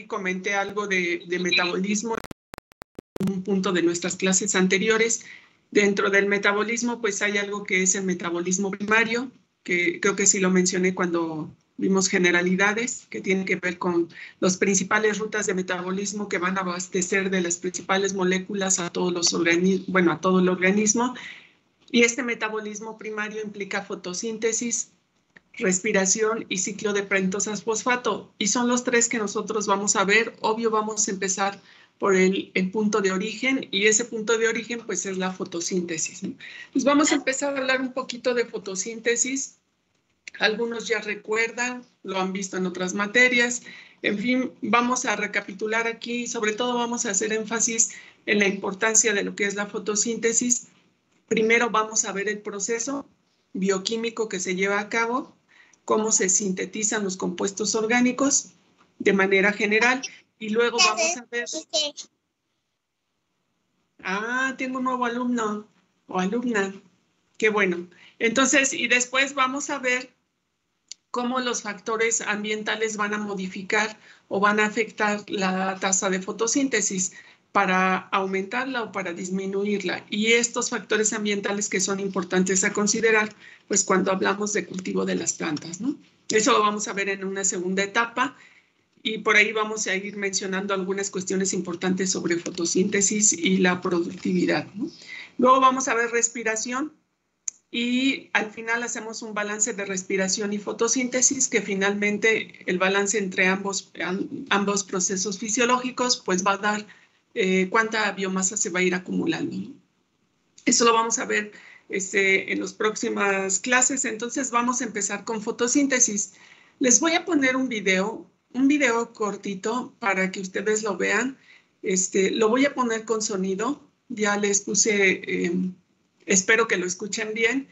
ahí comenté algo de metabolismo en un punto de nuestras clases anteriores. Dentro del metabolismo, pues hay algo que es el metabolismo primario, que creo que sí lo mencioné cuando vimos generalidades, que tienen que ver con las principales rutas de metabolismo que van a abastecer de las principales moléculas a todos los organismos, bueno, a todo el organismo. Y este metabolismo primario implica fotosíntesis, respiración y ciclo de pentosas fosfato. Y son los tres que nosotros vamos a ver. Obvio, vamos a empezar por el punto de origen, y ese punto de origen pues es la fotosíntesis, ¿no? Pues vamos a empezar a hablar un poquito de fotosíntesis. Algunos ya recuerdan, lo han visto en otras materias. En fin, vamos a recapitular aquí. Sobre todo vamos a hacer énfasis en la importancia de lo que es la fotosíntesis. Primero vamos a ver el proceso bioquímico que se lleva a cabo, cómo se sintetizan los compuestos orgánicos de manera general, y luego vamos a ver... Ah, tengo un nuevo alumno o alumna. Qué bueno. Entonces, y después vamos a ver cómo los factores ambientales van a modificar o van a afectar la tasa de fotosíntesis para aumentarla o para disminuirla. Y estos factores ambientales que son importantes a considerar, pues cuando hablamos de cultivo de las plantas, ¿no? Eso lo vamos a ver en una segunda etapa, y por ahí vamos a ir mencionando algunas cuestiones importantes sobre fotosíntesis y la productividad, ¿no? Luego vamos a ver respiración, y al final hacemos un balance de respiración y fotosíntesis, que finalmente el balance entre ambos procesos fisiológicos pues va a dar cuánta biomasa se va a ir acumulando, ¿no? Eso lo vamos a ver en las próximas clases. Entonces vamos a empezar con fotosíntesis. Les voy a poner un video cortito para que ustedes lo vean. Lo voy a poner con sonido. Ya les puse, espero que lo escuchen bien.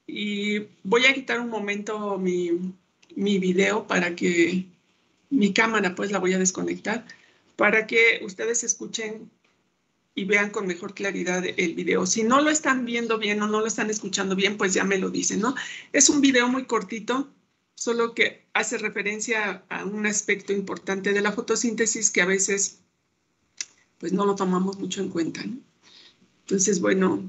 Y voy a quitar un momento mi video para que mi cámara, pues la voy a desconectar, para que ustedes escuchen y vean con mejor claridad el video. Si no lo están viendo bien o no lo están escuchando bien, pues ya me lo dicen, ¿no? Es un video muy cortito, solo que hace referencia a un aspecto importante de la fotosíntesis que a veces pues no lo tomamos mucho en cuenta, ¿no? Entonces, bueno...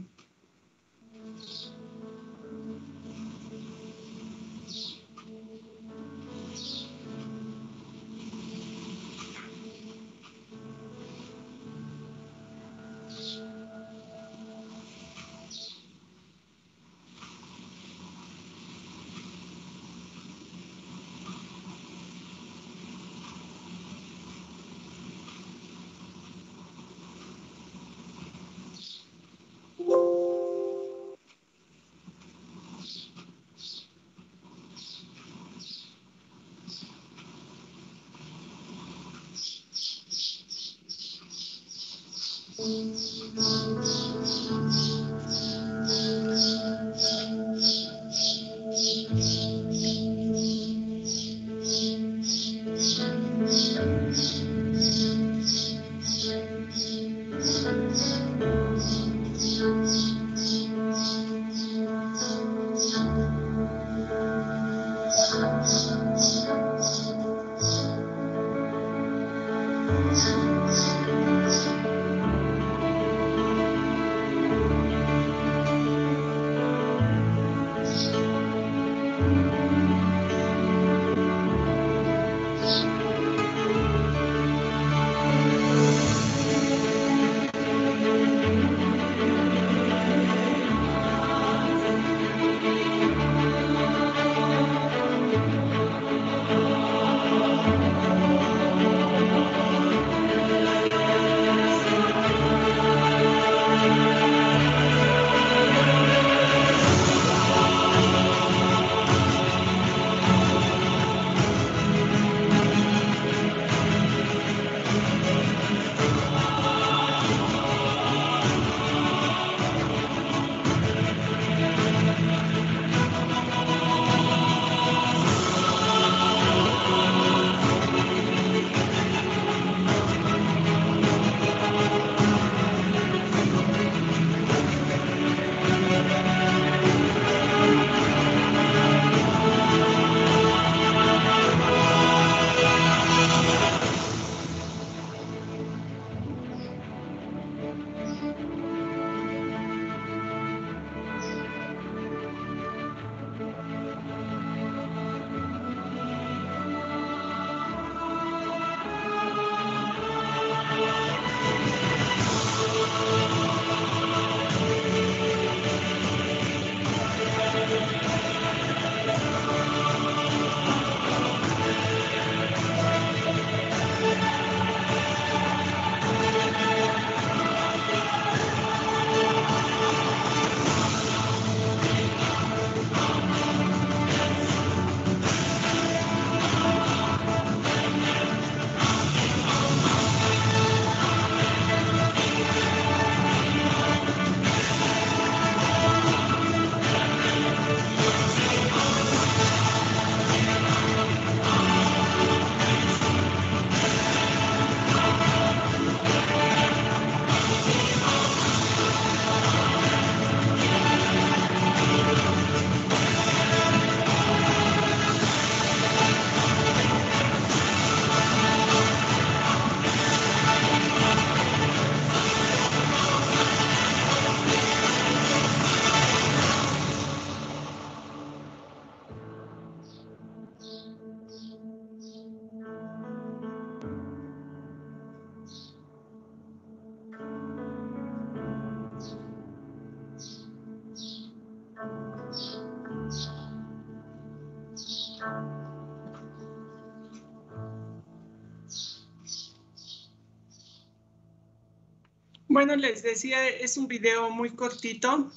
Bueno, les decía, es un video muy cortito,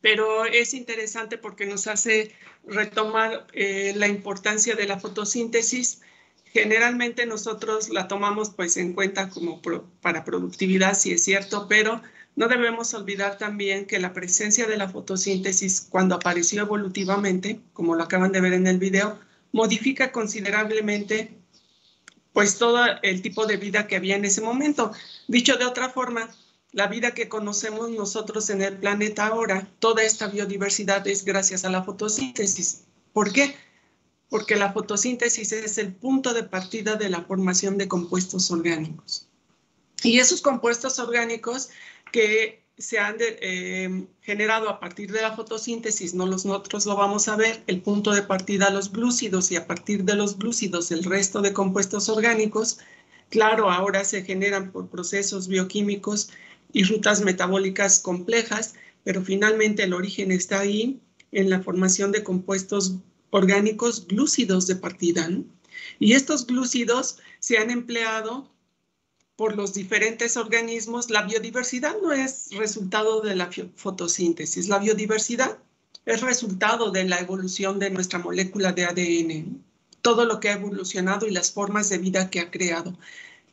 pero es interesante porque nos hace retomar la importancia de la fotosíntesis. Generalmente nosotros la tomamos pues en cuenta como para productividad, sí es cierto, pero no debemos olvidar también que la presencia de la fotosíntesis cuando apareció evolutivamente, como lo acaban de ver en el video, modifica considerablemente pues todo el tipo de vida que había en ese momento. Dicho de otra forma, la vida que conocemos nosotros en el planeta ahora, toda esta biodiversidad es gracias a la fotosíntesis. ¿Por qué? Porque la fotosíntesis es el punto de partida de la formación de compuestos orgánicos. Y esos compuestos orgánicos que se han generado a partir de la fotosíntesis, nosotros lo vamos a ver, el punto de partida los glúcidos y a partir de los glúcidos el resto de compuestos orgánicos, claro, ahora se generan por procesos bioquímicos y rutas metabólicas complejas, pero finalmente el origen está ahí en la formación de compuestos orgánicos glúcidos de partida, ¿no? Y estos glúcidos se han empleado por los diferentes organismos. La biodiversidad no es resultado de la fotosíntesis, la biodiversidad es resultado de la evolución de nuestra molécula de ADN, todo lo que ha evolucionado y las formas de vida que ha creado.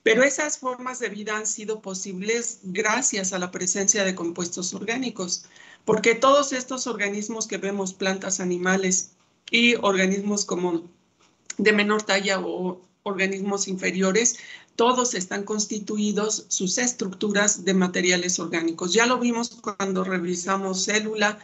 Pero esas formas de vida han sido posibles gracias a la presencia de compuestos orgánicos, porque todos estos organismos que vemos, plantas, animales y organismos como de menor talla o organismos inferiores, todos están constituidos, sus estructuras, de materiales orgánicos. Ya lo vimos cuando revisamos célula,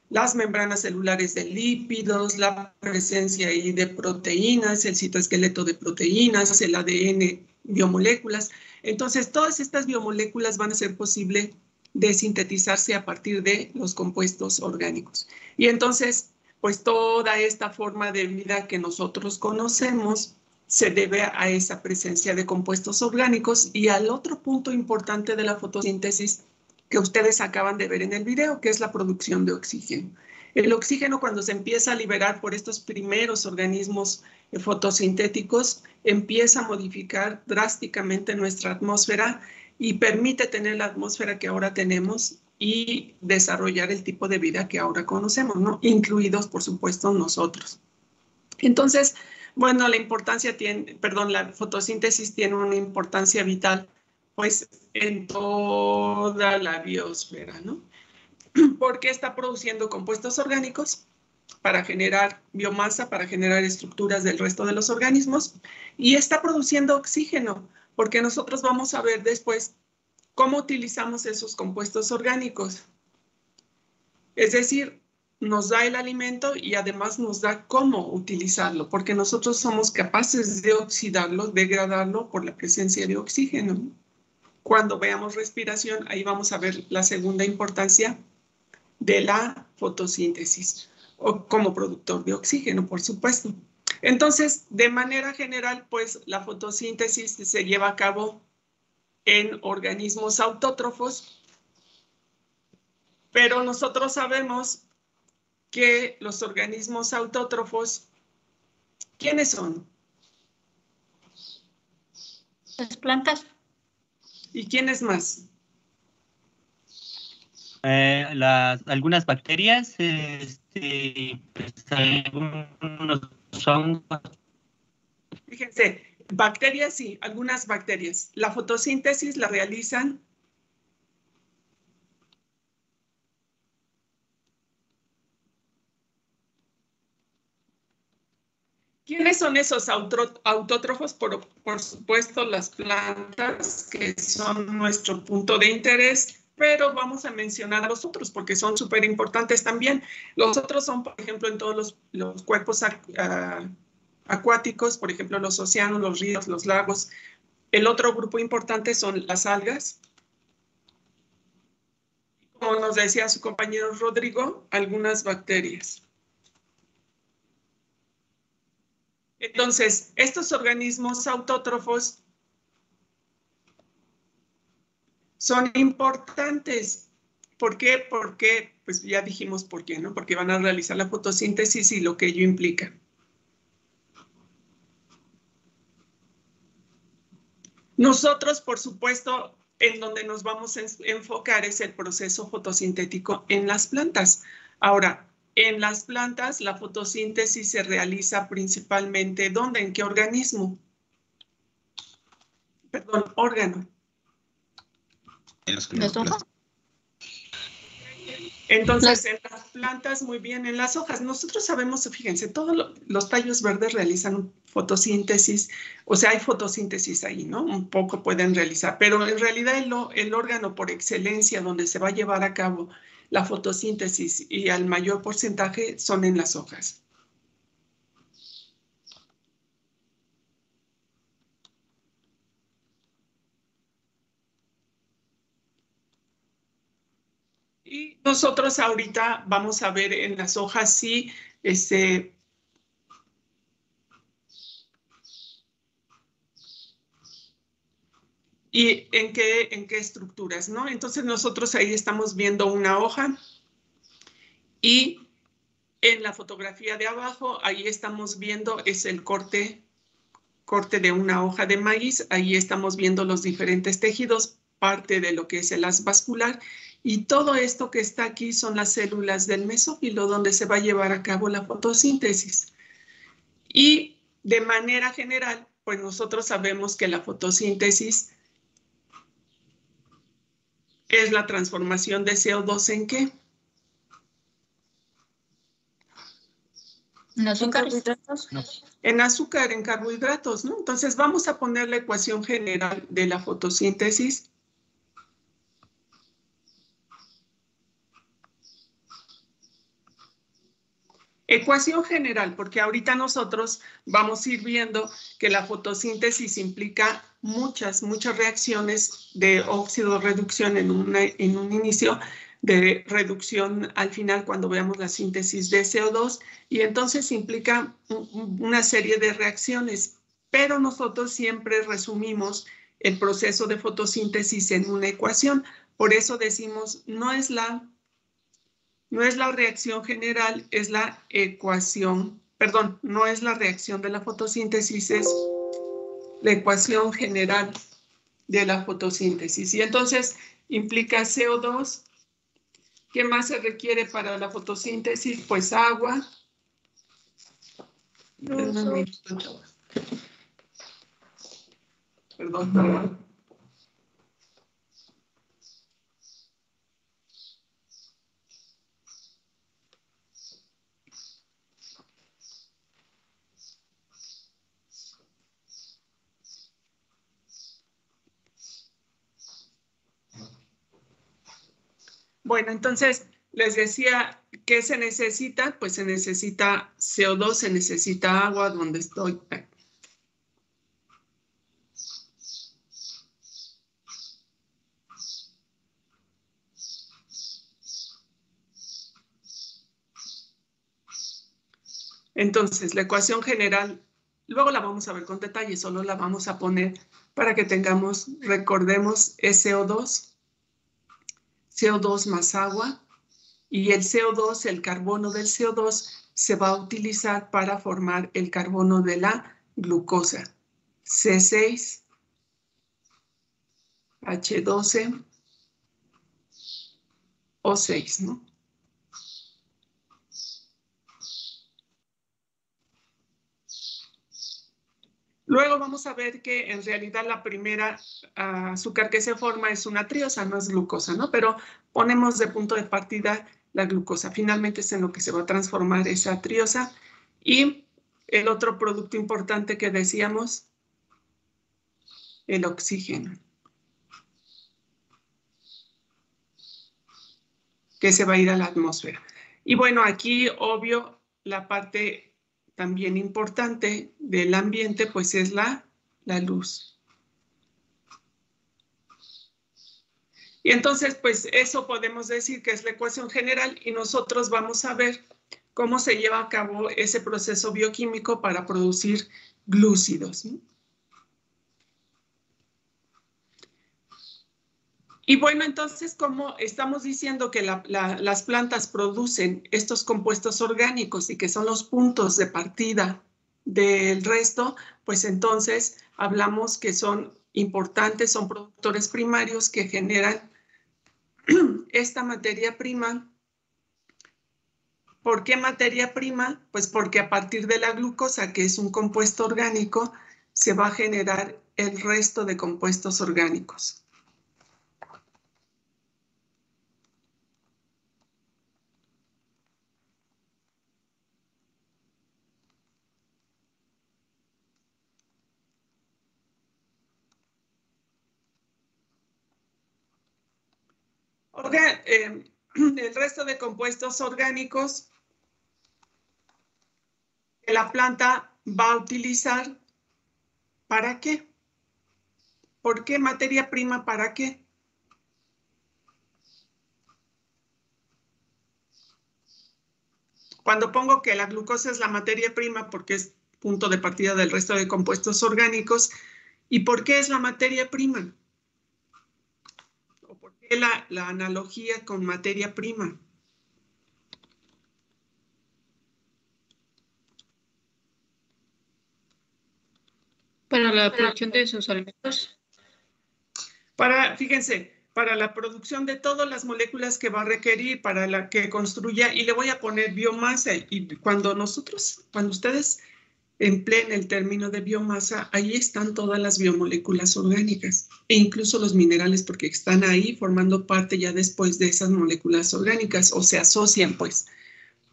las membranas celulares de lípidos, la presencia ahí de proteínas, el citoesqueleto de proteínas, el ADN, biomoléculas. Entonces, todas estas biomoléculas van a ser posible de sintetizarse a partir de los compuestos orgánicos. Y entonces, pues toda esta forma de vida que nosotros conocemos se debe a esa presencia de compuestos orgánicos y al otro punto importante de la fotosíntesis que ustedes acaban de ver en el video, que es la producción de oxígeno. El oxígeno, cuando se empieza a liberar por estos primeros organismos fotosintéticos, empieza a modificar drásticamente nuestra atmósfera y permite tener la atmósfera que ahora tenemos y desarrollar el tipo de vida que ahora conocemos, ¿no? Incluidos, por supuesto, nosotros. Entonces, bueno, la fotosíntesis tiene una importancia vital, pues, en toda la biosfera, ¿no? Porque está produciendo compuestos orgánicos para generar biomasa, para generar estructuras del resto de los organismos, y está produciendo oxígeno, porque nosotros vamos a ver después cómo utilizamos esos compuestos orgánicos. Es decir, nos da el alimento y además nos da cómo utilizarlo, porque nosotros somos capaces de oxidarlo, degradarlo por la presencia de oxígeno. Cuando veamos respiración, ahí vamos a ver la segunda importancia de la fotosíntesis, o como productor de oxígeno, por supuesto. Entonces, de manera general, pues la fotosíntesis se lleva a cabo en organismos autótrofos, pero nosotros sabemos que los organismos autótrofos, ¿quiénes son? Las plantas. ¿Y quiénes más? Algunas bacterias, pues, algunos hongos. Fíjense, bacterias sí, algunas bacterias. La fotosíntesis la realizan ¿quiénes son esos autótrofos? Por supuesto, las plantas, que son nuestro punto de interés, pero vamos a mencionar a los otros porque son súper importantes también. Los otros son, por ejemplo, en todos los cuerpos acuáticos, por ejemplo, los océanos, los ríos, los lagos. El otro grupo importante son las algas. Como nos decía su compañero Rodrigo, algunas bacterias. Entonces, estos organismos autótrofos son importantes. ¿Por qué? Porque, pues ya dijimos por qué, ¿no? Porque van a realizar la fotosíntesis y lo que ello implica. Nosotros, por supuesto, en donde nos vamos a enfocar es el proceso fotosintético en las plantas. Ahora, en las plantas la fotosíntesis se realiza principalmente ¿dónde? ¿En qué organismo? Perdón, órgano. En las cloroplastas. Entonces, en las plantas, muy bien, en las hojas. Nosotros sabemos, fíjense, todos los tallos verdes realizan fotosíntesis, o sea, hay fotosíntesis ahí, ¿no? Un poco pueden realizar, pero en realidad el órgano por excelencia donde se va a llevar a cabo la fotosíntesis y al mayor porcentaje son en las hojas. Y nosotros ahorita vamos a ver en las hojas si y en qué estructuras, ¿no? Entonces nosotros ahí estamos viendo una hoja y en la fotografía de abajo, ahí estamos viendo, es el corte de una hoja de maíz, ahí estamos viendo los diferentes tejidos, parte de lo que es el haz vascular, y todo esto que está aquí son las células del mesófilo, donde se va a llevar a cabo la fotosíntesis. Y de manera general, pues nosotros sabemos que la fotosíntesis es la transformación de CO2 ¿en qué? ¿En azúcares? No. En azúcar, en carbohidratos, ¿no? Entonces vamos a poner la ecuación general de la fotosíntesis. Ecuación general, porque ahorita nosotros vamos a ir viendo que la fotosíntesis implica muchas reacciones de óxido-reducción en un inicio, de reducción al final cuando veamos la síntesis de CO2, y entonces implica una serie de reacciones, pero nosotros siempre resumimos el proceso de fotosíntesis en una ecuación. Por eso decimos, no es la reacción general, es la ecuación, perdón, no es la reacción de la fotosíntesis, es la ecuación general de la fotosíntesis. Y entonces implica CO2. ¿Qué más se requiere para la fotosíntesis? Pues agua. Perdón. Bueno, entonces les decía, ¿qué se necesita? Pues se necesita CO2, se necesita agua, donde estoy. Entonces, la ecuación general, luego la vamos a ver con detalle, solo la vamos a poner para que recordemos, es CO2 más agua, y el CO2, el carbono del CO2, se va a utilizar para formar el carbono de la glucosa. C6, H12, O6, ¿no? Luego vamos a ver que en realidad la primera azúcar que se forma es una triosa, no es glucosa, ¿no? Pero ponemos de punto de partida la glucosa. Finalmente es en lo que se va a transformar esa triosa. Y el otro producto importante que decíamos, el oxígeno, que se va a ir a la atmósfera. Y bueno, aquí, obvio, la parte también importante del ambiente, pues es la luz. Y entonces, pues eso podemos decir que es la ecuación general, y nosotros vamos a ver cómo se lleva a cabo ese proceso bioquímico para producir glúcidos, ¿no? Y bueno, entonces, como estamos diciendo que las plantas producen estos compuestos orgánicos y que son los puntos de partida del resto, pues entonces hablamos que son importantes, son productores primarios que generan esta materia prima. ¿Por qué materia prima? Pues porque a partir de la glucosa, que es un compuesto orgánico, se va a generar el resto de compuestos orgánicos. El resto de compuestos orgánicos que la planta va a utilizar, ¿para qué? ¿Por qué materia prima? ¿Para qué? Cuando pongo que la glucosa es la materia prima porque es punto de partida del resto de compuestos orgánicos, ¿y por qué es la materia prima? ¿O por qué la analogía con materia prima? Para la producción de sus alimentos. Fíjense, para la producción de todas las moléculas que va a requerir, para la que construya, y le voy a poner biomasa, y cuando ustedes empleen el término de biomasa, ahí están todas las biomoléculas orgánicas, e incluso los minerales, porque están ahí formando parte ya después de esas moléculas orgánicas, o se asocian, pues.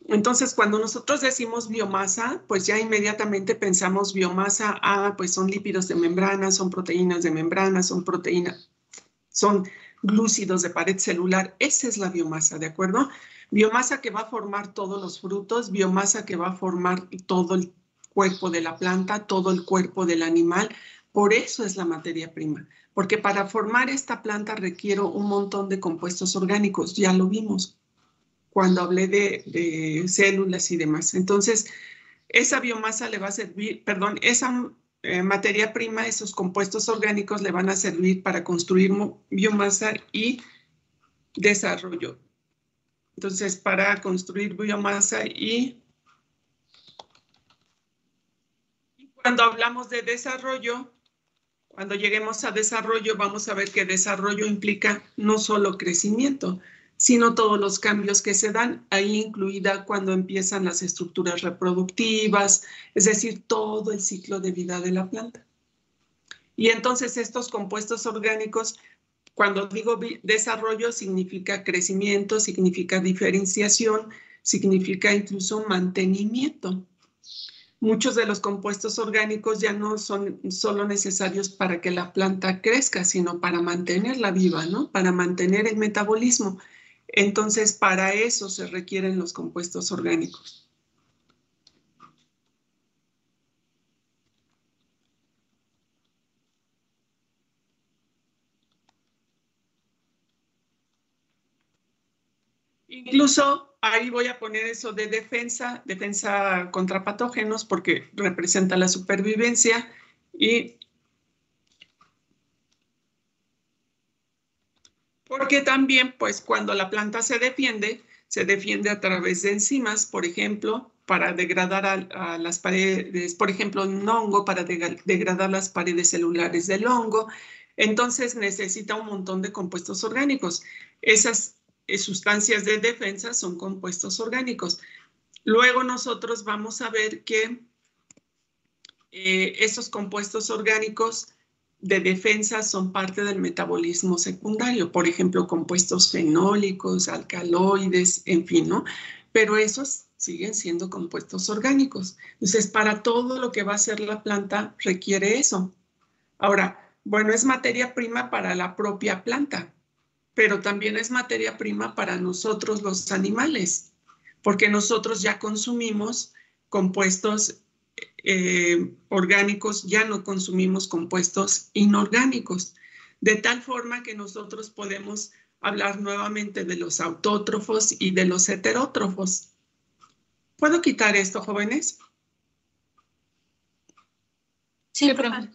Entonces, cuando nosotros decimos biomasa, pues ya inmediatamente pensamos biomasa, pues son lípidos de membrana, son proteínas de membrana, son glúcidos de pared celular. Esa es la biomasa, ¿de acuerdo? Biomasa que va a formar todos los frutos, biomasa que va a formar todo el cuerpo de la planta, todo el cuerpo del animal. Por eso es la materia prima, porque para formar esta planta requiero un montón de compuestos orgánicos, ya lo vimos cuando hablé de células y demás. Entonces, esa biomasa le va a servir, perdón, esa materia prima, esos compuestos orgánicos le van a servir para construir biomasa y desarrollo. Entonces, para construir biomasa y cuando hablamos de desarrollo, cuando lleguemos a desarrollo, vamos a ver que desarrollo implica no solo crecimiento, sino todos los cambios que se dan, ahí incluida cuando empiezan las estructuras reproductivas, es decir, todo el ciclo de vida de la planta. Y entonces estos compuestos orgánicos, cuando digo desarrollo, significa crecimiento, significa diferenciación, significa incluso mantenimiento. Muchos de los compuestos orgánicos ya no son solo necesarios para que la planta crezca, sino para mantenerla viva, ¿no? Para mantener el metabolismo. Entonces, para eso se requieren los compuestos orgánicos. Incluso ahí voy a poner eso de defensa contra patógenos, porque representa la supervivencia y porque también, pues, cuando la planta se defiende a través de enzimas, por ejemplo, para degradar a las paredes, por ejemplo, un hongo, para degradar las paredes celulares del hongo. Entonces necesita un montón de compuestos orgánicos. Esas sustancias de defensa son compuestos orgánicos. Luego nosotros vamos a ver que esos compuestos orgánicos de defensa son parte del metabolismo secundario, por ejemplo, compuestos fenólicos, alcaloides, en fin, ¿no? Pero esos siguen siendo compuestos orgánicos. Entonces, para todo lo que va a hacer la planta requiere eso. Ahora, bueno, es materia prima para la propia planta, pero también es materia prima para nosotros los animales, porque nosotros ya consumimos compuestos orgánicos, ya no consumimos compuestos inorgánicos, de tal forma que nosotros podemos hablar nuevamente de los autótrofos y de los heterótrofos. ¿Puedo quitar esto, jóvenes? Sí, profe.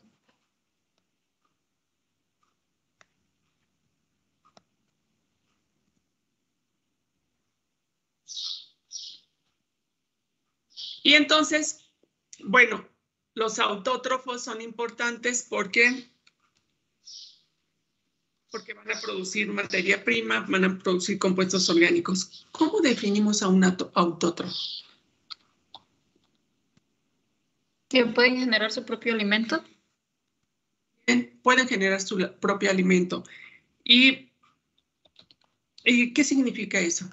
Y entonces, bueno, los autótrofos son importantes porque porque van a producir materia prima, van a producir compuestos orgánicos. ¿Cómo definimos a un autótrofo? Que pueden generar su propio alimento. Pueden generar su propio alimento. ¿Y qué significa eso?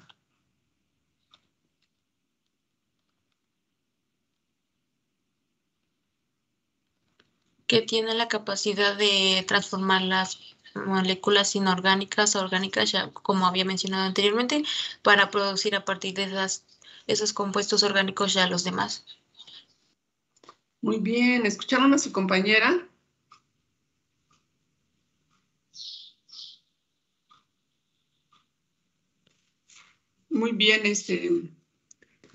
Que tiene la capacidad de transformar las moléculas inorgánicas a orgánicas, ya como había mencionado anteriormente, para producir a partir de esos compuestos orgánicos ya los demás. Muy bien, ¿escucharon a su compañera? Muy bien,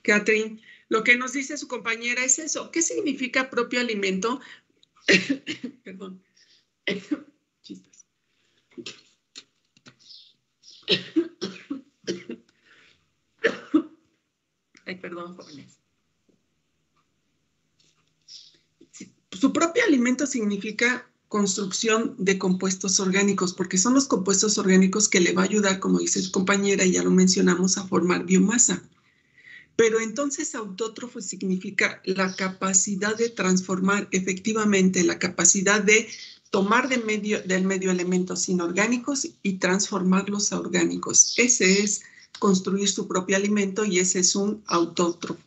Catherine. Lo que nos dice su compañera es eso. ¿Qué significa propio alimento? Perdón. Chistes. Ay, perdón, jóvenes. Su propio alimento significa construcción de compuestos orgánicos, porque son los compuestos orgánicos que le va a ayudar, como dice su compañera, y ya lo mencionamos, a formar biomasa. Pero entonces autótrofo significa la capacidad de transformar efectivamente, la capacidad de tomar del medio elementos inorgánicos y transformarlos a orgánicos. Ese es construir su propio alimento y ese es un autótrofo.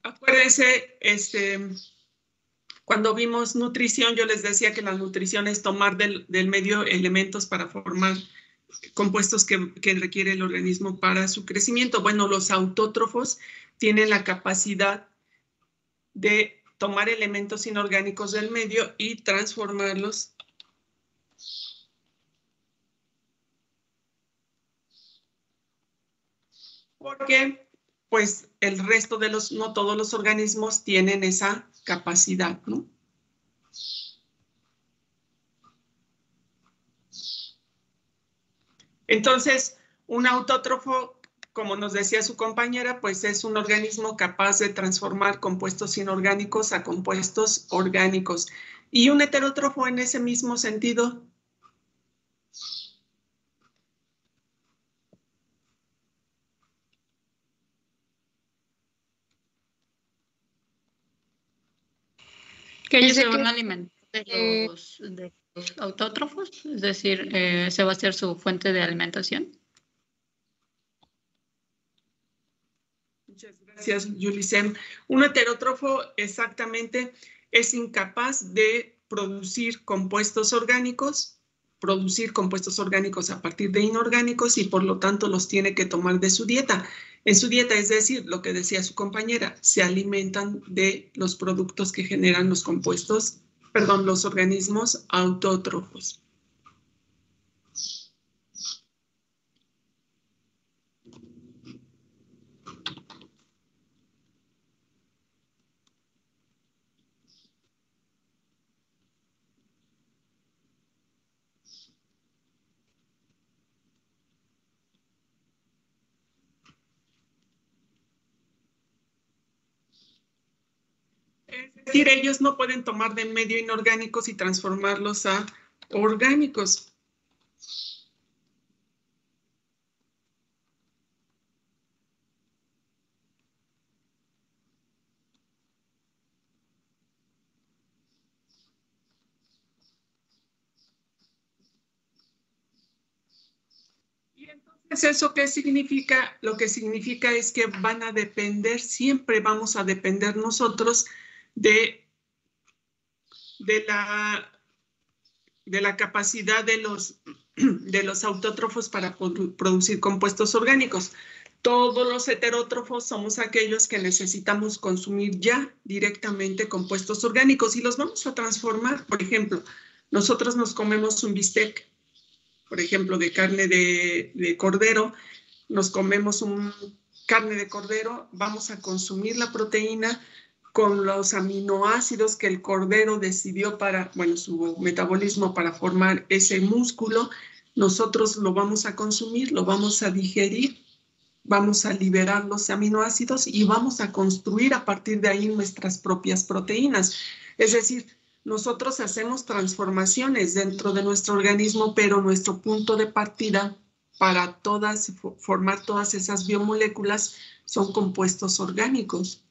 Acuérdense, cuando vimos nutrición, yo les decía que la nutrición es tomar del medio elementos para formar compuestos que requiere el organismo para su crecimiento. Bueno, los autótrofos tienen la capacidad de tomar elementos inorgánicos del medio y transformarlos porque pues el resto de no todos los organismos tienen esa capacidad, ¿no? Entonces, un autótrofo, como nos decía su compañera, pues es un organismo capaz de transformar compuestos inorgánicos a compuestos orgánicos. Y un heterótrofo en ese mismo sentido. Que ellos se van a alimentar de los autótrofos, es decir, se va a hacer su fuente de alimentación. Muchas gracias, Yulisem. Un heterótrofo exactamente es incapaz de producir compuestos orgánicos a partir de inorgánicos y por lo tanto los tiene que tomar de su dieta. En su dieta, es decir, lo que decía su compañera, se alimentan de los productos que generan los organismos autótrofos. Es decir, ellos no pueden tomar del medio inorgánicos y transformarlos a orgánicos. Y entonces, ¿eso qué significa? Lo que significa es que van a depender, siempre vamos a depender nosotros de la capacidad de los autótrofos para producir compuestos orgánicos. Todos los heterótrofos somos aquellos que necesitamos consumir ya directamente compuestos orgánicos y los vamos a transformar. Por ejemplo, nosotros nos comemos un bistec, por ejemplo, de carne de cordero, nos comemos carne de cordero, vamos a consumir la proteína, con los aminoácidos que el cordero decidió para, bueno, su metabolismo para formar ese músculo, nosotros lo vamos a consumir, lo vamos a digerir, vamos a liberar los aminoácidos y vamos a construir a partir de ahí nuestras propias proteínas. Es decir, nosotros hacemos transformaciones dentro de nuestro organismo, pero nuestro punto de partida para formar todas esas biomoléculas son compuestos orgánicos.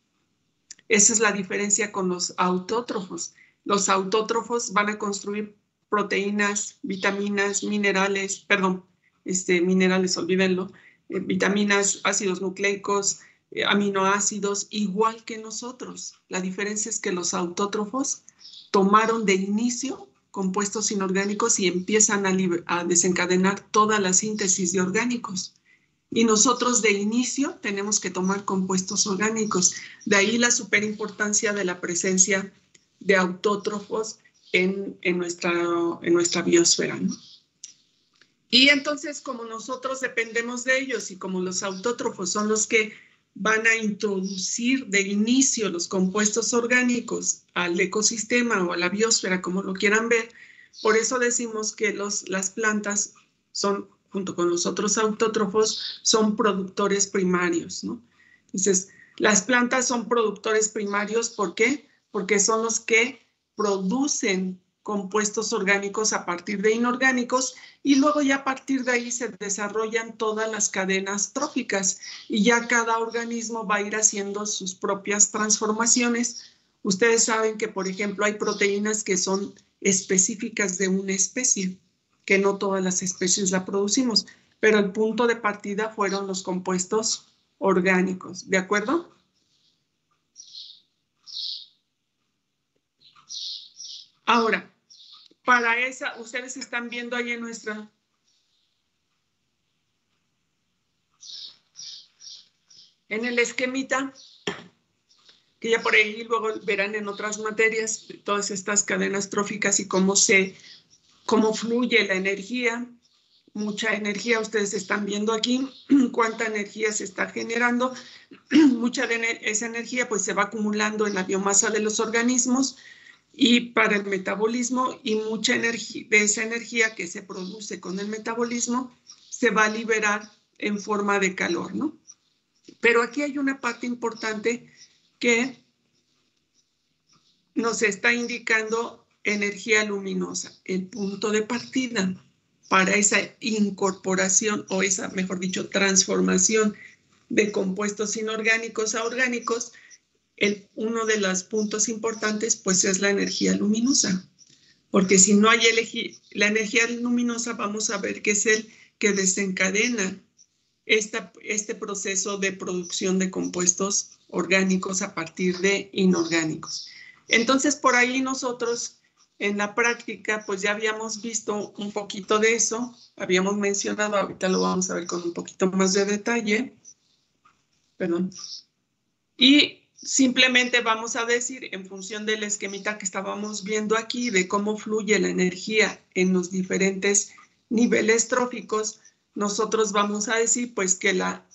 Esa es la diferencia con los autótrofos. Los autótrofos van a construir proteínas, vitaminas, minerales, minerales, olvídenlo, vitaminas, ácidos nucleicos, aminoácidos, igual que nosotros. La diferencia es que los autótrofos tomaron de inicio compuestos inorgánicos y empiezan a desencadenar toda la síntesis de orgánicos. Y nosotros de inicio tenemos que tomar compuestos orgánicos. De ahí la superimportancia de la presencia de autótrofos en nuestra biosfera, ¿no? Y entonces, como nosotros dependemos de ellos y como los autótrofos son los que van a introducir de inicio los compuestos orgánicos al ecosistema o a la biosfera, como lo quieran ver, por eso decimos que las plantas son, junto con los otros autótrofos, son productores primarios, ¿no? Entonces, las plantas son productores primarios, ¿por qué? Porque son los que producen compuestos orgánicos a partir de inorgánicos y luego ya a partir de ahí se desarrollan todas las cadenas tróficas y ya cada organismo va a ir haciendo sus propias transformaciones. Ustedes saben que, por ejemplo, hay proteínas que son específicas de una especie, que no todas las especies la producimos, pero el punto de partida fueron los compuestos orgánicos, ¿de acuerdo? Ahora, para esa, ustedes están viendo ahí en el esquemita, que ya por ahí luego verán en otras materias, todas estas cadenas tróficas y cómo fluye la energía, mucha energía, ustedes están viendo aquí cuánta energía se está generando, mucha de esa energía pues se va acumulando en la biomasa de los organismos y para el metabolismo y mucha energía de esa energía que se produce con el metabolismo se va a liberar en forma de calor, ¿no? Pero aquí hay una parte importante que nos está indicando energía luminosa, el punto de partida para esa incorporación o esa, mejor dicho, transformación de compuestos inorgánicos a orgánicos. Uno de los puntos importantes pues es la energía luminosa, porque si no hay la energía luminosa vamos a ver que es el que desencadena este proceso de producción de compuestos orgánicos a partir de inorgánicos. Entonces por ahí nosotros en la práctica pues ya habíamos visto un poquito de eso, habíamos mencionado, ahorita lo vamos a ver con un poquito más de detalle, perdón, y simplemente vamos a decir, en función del esquemita que estábamos viendo aquí, de cómo fluye la energía en los diferentes niveles tróficos, nosotros vamos a decir pues que la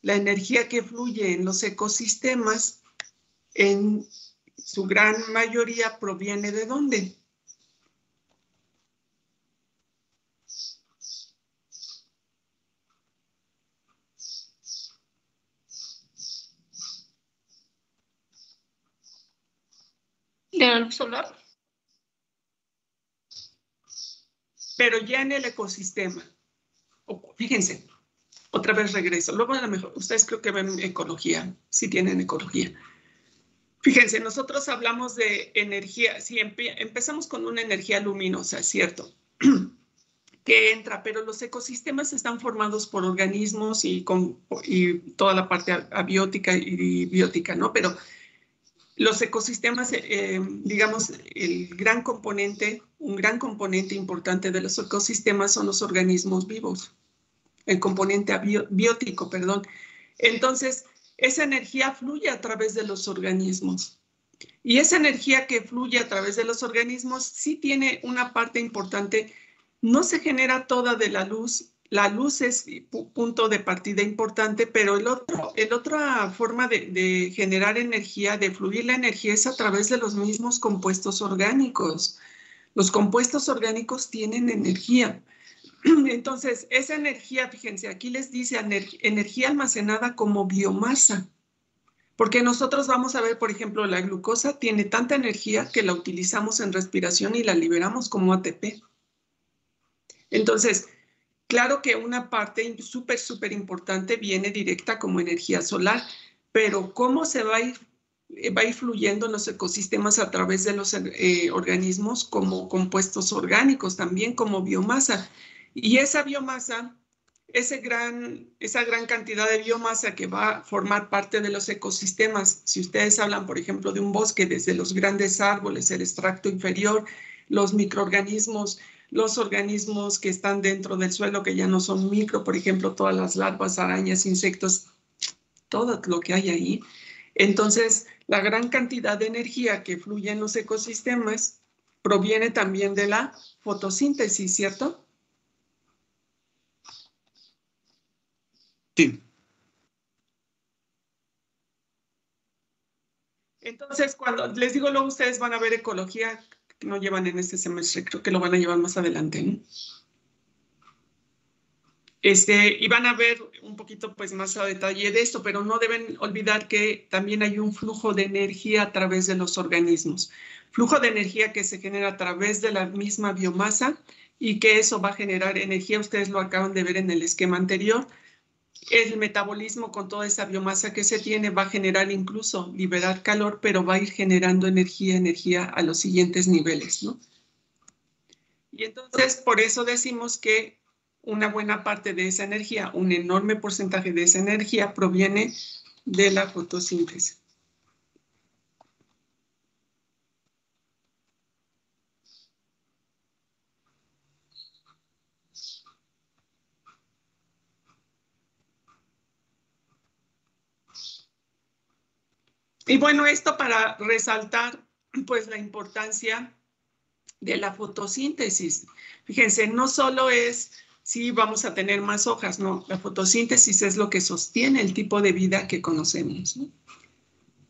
energía que fluye en los ecosistemas, en su gran mayoría proviene ¿de dónde? ¿De la luz solar? Pero ya en el ecosistema. Fíjense, otra vez regreso. Luego a lo mejor, ustedes creo que ven ecología, si tienen ecología. Fíjense, nosotros hablamos de energía, si empezamos con una energía luminosa, ¿cierto? Que entra, pero los ecosistemas están formados por organismos y toda la parte abiótica y biótica, ¿no? Pero los ecosistemas, digamos, un gran componente importante de los ecosistemas son los organismos vivos, el componente biótico, perdón. Entonces, esa energía fluye a través de los organismos. Y esa energía que fluye a través de los organismos sí tiene una parte importante. No se genera toda de la luz la luz es punto de partida importante, pero otra forma de generar energía, de fluir la energía, es a través de los mismos compuestos orgánicos. Los compuestos orgánicos tienen energía. Entonces, esa energía, fíjense, aquí les dice energía almacenada como biomasa. Porque nosotros vamos a ver, por ejemplo, la glucosa tiene tanta energía que la utilizamos en respiración y la liberamos como ATP. Entonces, claro que una parte súper importante viene directa como energía solar, pero ¿cómo se va a ir fluyendo en los ecosistemas a través de los organismos como compuestos orgánicos, también como biomasa? Y esa biomasa, esa gran cantidad de biomasa que va a formar parte de los ecosistemas, si ustedes hablan, por ejemplo, de un bosque, desde los grandes árboles, el extracto inferior, los microorganismos, los organismos que están dentro del suelo, que ya no son micro, por ejemplo, todas las larvas, arañas, insectos, todo lo que hay ahí. Entonces, la gran cantidad de energía que fluye en los ecosistemas proviene también de la fotosíntesis, ¿cierto? Sí. Entonces, cuando les digo, luego ustedes van a ver ecología, que no llevan en este semestre, creo que lo van a llevar más adelante, ¿no? Y van a ver un poquito pues más a detalle de esto, pero no deben olvidar que también hay un flujo de energía a través de los organismos. Flujo de energía que se genera a través de la misma biomasa y que eso va a generar energía. Ustedes lo acaban de ver en el esquema anterior. El metabolismo con toda esa biomasa que se tiene va a generar incluso liberar calor, pero va a ir generando energía a los siguientes niveles, ¿no? Y entonces por eso decimos que una buena parte de esa energía, un enorme porcentaje de esa energía proviene de la fotosíntesis. Y bueno, esto para resaltar pues la importancia de la fotosíntesis. Fíjense, no solo es si vamos a tener más hojas, no, la fotosíntesis es lo que sostiene el tipo de vida que conocemos, ¿no?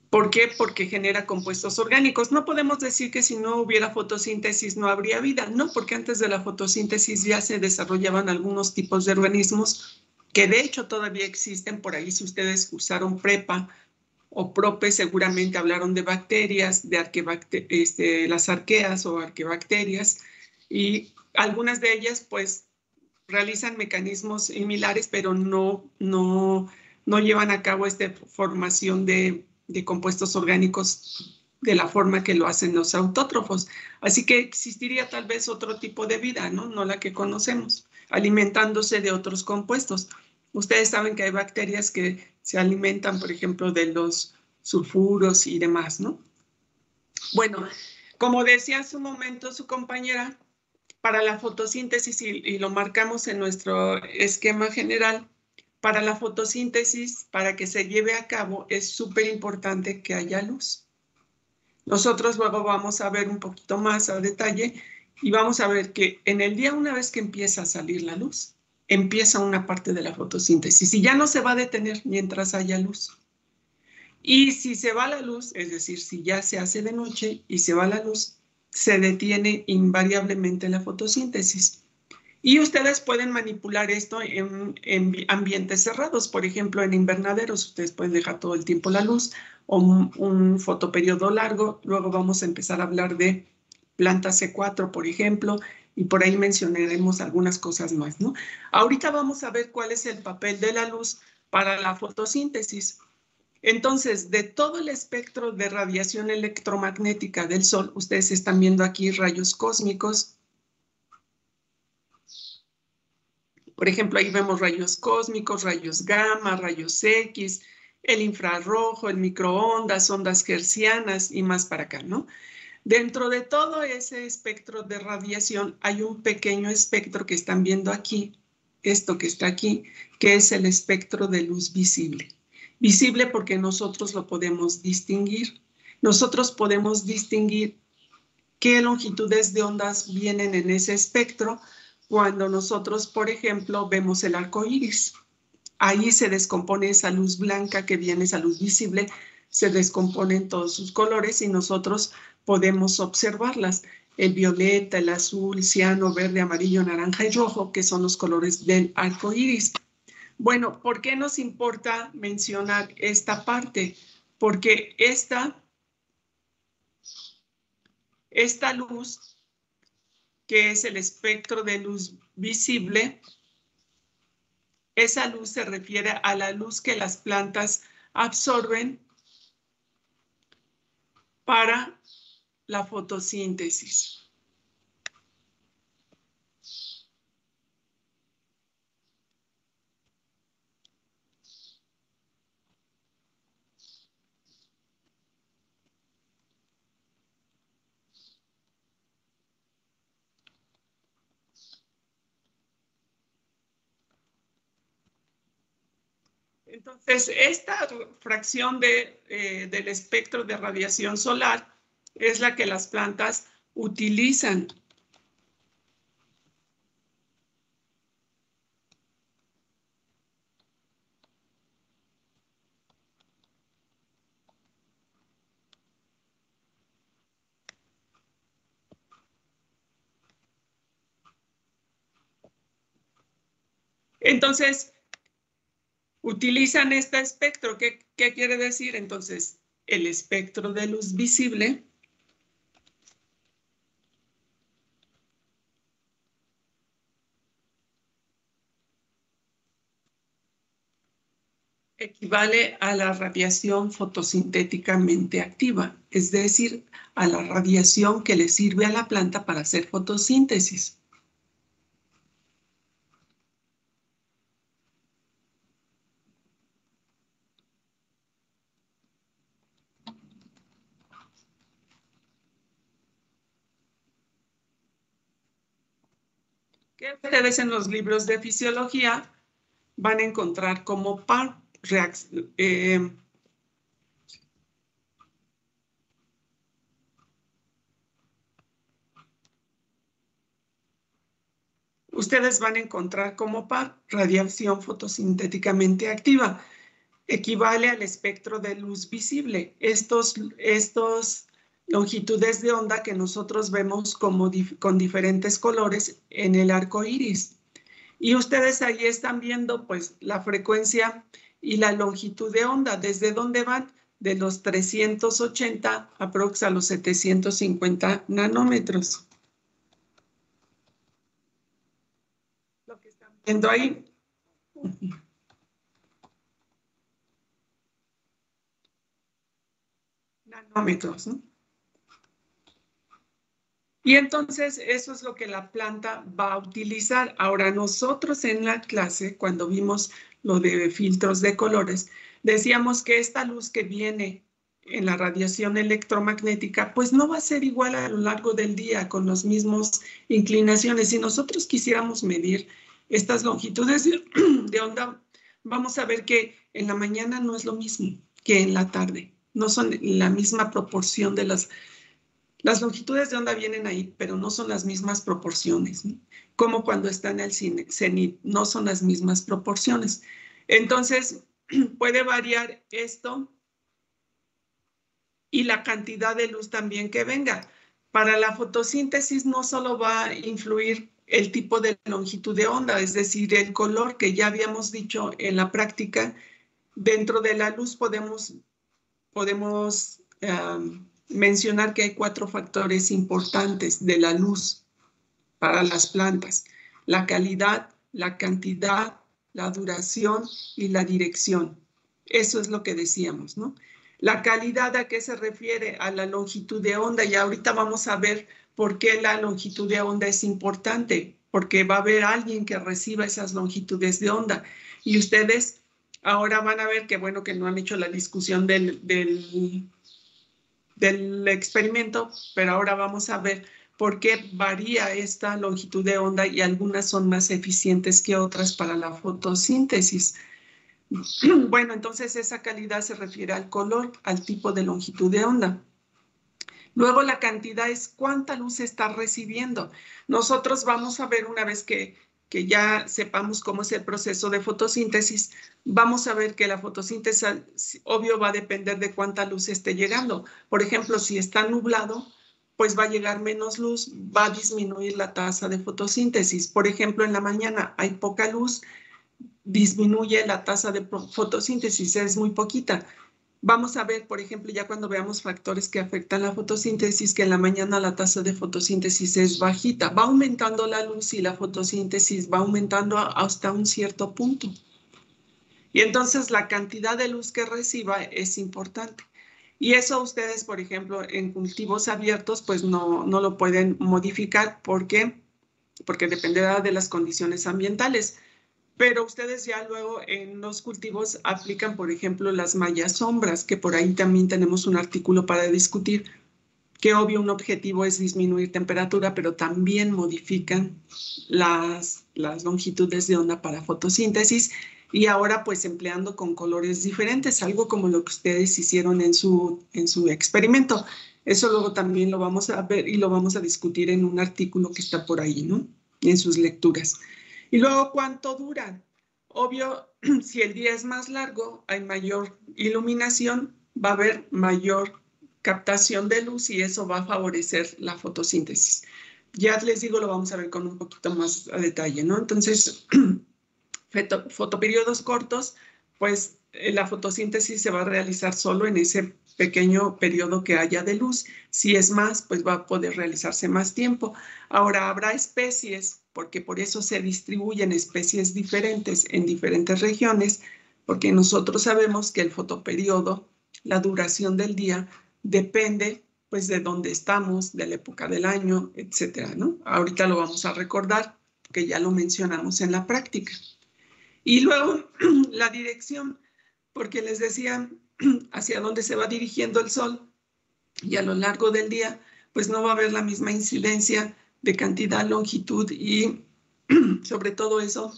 ¿Por qué? Porque genera compuestos orgánicos. No podemos decir que si no hubiera fotosíntesis no habría vida, no, porque antes de la fotosíntesis ya se desarrollaban algunos tipos de organismos que de hecho todavía existen por ahí. Si ustedes usaron prepa o prope, seguramente hablaron de bacterias, de las arqueas o arquebacterias, y algunas de ellas pues realizan mecanismos similares, pero no llevan a cabo esta formación de compuestos orgánicos de la forma que lo hacen los autótrofos. Así que existiría tal vez otro tipo de vida, ¿no? No la que conocemos, alimentándose de otros compuestos. Ustedes saben que hay bacterias que se alimentan, por ejemplo, de los sulfuros y demás, ¿no? Bueno, como decía hace un momento su compañera, para la fotosíntesis, y lo marcamos en nuestro esquema general, para la fotosíntesis, para que se lleve a cabo, es súper importante que haya luz. Nosotros luego vamos a ver un poquito más a detalle y vamos a ver que en el día, una vez que empieza a salir la luz, empieza una parte de la fotosíntesis y ya no se va a detener mientras haya luz. Y si se va la luz, es decir, si ya se hace de noche y se va la luz, se detiene invariablemente la fotosíntesis. Y ustedes pueden manipular esto en ambientes cerrados, por ejemplo, en invernaderos. Ustedes pueden dejar todo el tiempo la luz o un fotoperiodo largo. Luego vamos a empezar a hablar de plantas C4, por ejemplo, y por ahí mencionaremos algunas cosas más, ¿no? Ahorita vamos a ver cuál es el papel de la luz para la fotosíntesis. Entonces, de todo el espectro de radiación electromagnética del Sol, ustedes están viendo aquí rayos cósmicos. Por ejemplo, ahí vemos rayos cósmicos, rayos gamma, rayos X, el infrarrojo, el microondas, ondas hertzianas y más para acá, ¿no? Dentro de todo ese espectro de radiación hay un pequeño espectro que están viendo aquí, esto que está aquí, que es el espectro de luz visible. Visible porque nosotros lo podemos distinguir. Nosotros podemos distinguir qué longitudes de ondas vienen en ese espectro cuando nosotros, por ejemplo, vemos el arco iris. Ahí se descompone esa luz blanca que viene, esa luz visible, se descompone en todos sus colores y nosotros podemos observarlas. El violeta, el azul, ciano, verde, amarillo, naranja y rojo, que son los colores del arco iris. Bueno, ¿por qué nos importa mencionar esta parte? Porque esta luz, que es el espectro de luz visible, esa luz se refiere a la luz que las plantas absorben para la fotosíntesis. Entonces, esta fracción del espectro de radiación solar es la que las plantas utilizan. Entonces, utilizan este espectro. ¿Qué quiere decir? Entonces, el espectro de luz visible equivale a la radiación fotosintéticamente activa, es decir, a la radiación que le sirve a la planta para hacer fotosíntesis. Que ustedes en los libros de fisiología van a encontrar como par ustedes van a encontrar como par radiación fotosintéticamente activa. Equivale al espectro de luz visible. Estos longitudes de onda que nosotros vemos como con diferentes colores en el arco iris. Y ustedes ahí están viendo pues la frecuencia y la longitud de onda. ¿Desde dónde van? De los 380 aprox a los 750 nanómetros. Lo que están viendo ahí. Nanómetros, ¿no? Y entonces eso es lo que la planta va a utilizar. Ahora nosotros en la clase, cuando vimos lo de filtros de colores, decíamos que esta luz que viene en la radiación electromagnética, pues no va a ser igual a lo largo del día con las mismas inclinaciones. Si nosotros quisiéramos medir estas longitudes de onda, vamos a ver que en la mañana no es lo mismo que en la tarde. No son la misma proporción de las longitudes de onda vienen ahí, pero no son las mismas proporciones, ¿no? Como cuando está en el cenit, no son las mismas proporciones. Entonces, puede variar esto y la cantidad de luz también que venga. Para la fotosíntesis no solo va a influir el tipo de longitud de onda, es decir, el color que ya habíamos dicho en la práctica. Dentro de la luz podemos mencionar que hay 4 factores importantes de la luz para las plantas: la calidad, la cantidad, la duración y la dirección. Eso es lo que decíamos, ¿no? La calidad, ¿a qué se refiere? A la longitud de onda, y ahorita vamos a ver por qué la longitud de onda es importante, porque va a haber alguien que reciba esas longitudes de onda. Y ustedes ahora van a ver que bueno que no han hecho la discusión del experimento, pero ahora vamos a ver por qué varía esta longitud de onda y algunas son más eficientes que otras para la fotosíntesis. Bueno, entonces esa calidad se refiere al color, al tipo de longitud de onda. Luego la cantidad es cuánta luz está recibiendo. Nosotros vamos a ver una vez que ya sepamos cómo es el proceso de fotosíntesis, vamos a ver que la fotosíntesis, obvio, va a depender de cuánta luz esté llegando. Por ejemplo, si está nublado, pues va a llegar menos luz, va a disminuir la tasa de fotosíntesis. Por ejemplo, en la mañana hay poca luz, disminuye la tasa de fotosíntesis, es muy poquita. Vamos a ver, por ejemplo, ya cuando veamos factores que afectan la fotosíntesis, que en la mañana la tasa de fotosíntesis es bajita. Va aumentando la luz y la fotosíntesis va aumentando hasta un cierto punto. Y entonces la cantidad de luz que reciba es importante. Y eso ustedes, por ejemplo, en cultivos abiertos, pues no lo pueden modificar. ¿Por qué? Porque dependerá de las condiciones ambientales. Pero ustedes ya luego en los cultivos aplican, por ejemplo, las mallas sombras, que por ahí también tenemos un artículo para discutir, que obvio un objetivo es disminuir temperatura, pero también modifican las longitudes de onda para fotosíntesis y ahora pues empleando con colores diferentes, algo como lo que ustedes hicieron en su experimento. Eso luego también lo vamos a ver y lo vamos a discutir en un artículo que está por ahí, ¿no? En sus lecturas. Y luego, ¿cuánto duran? Obvio, si el día es más largo, hay mayor iluminación, va a haber mayor captación de luz y eso va a favorecer la fotosíntesis. Ya les digo, lo vamos a ver con un poquito más a detalle, ¿no? Entonces, fotoperiodos cortos, pues la fotosíntesis se va a realizar solo en ese pequeño periodo que haya de luz. Si es más, pues va a poder realizarse más tiempo. Ahora, habrá especies, porque por eso se distribuyen especies diferentes en diferentes regiones, porque nosotros sabemos que el fotoperiodo, la duración del día, depende pues de dónde estamos, de la época del año, etcétera, ¿no? Ahorita lo vamos a recordar, que ya lo mencionamos en la práctica. Y luego la dirección, porque les decía hacia dónde se va dirigiendo el sol y a lo largo del día, pues no va a haber la misma incidencia de cantidad, longitud y sobre todo eso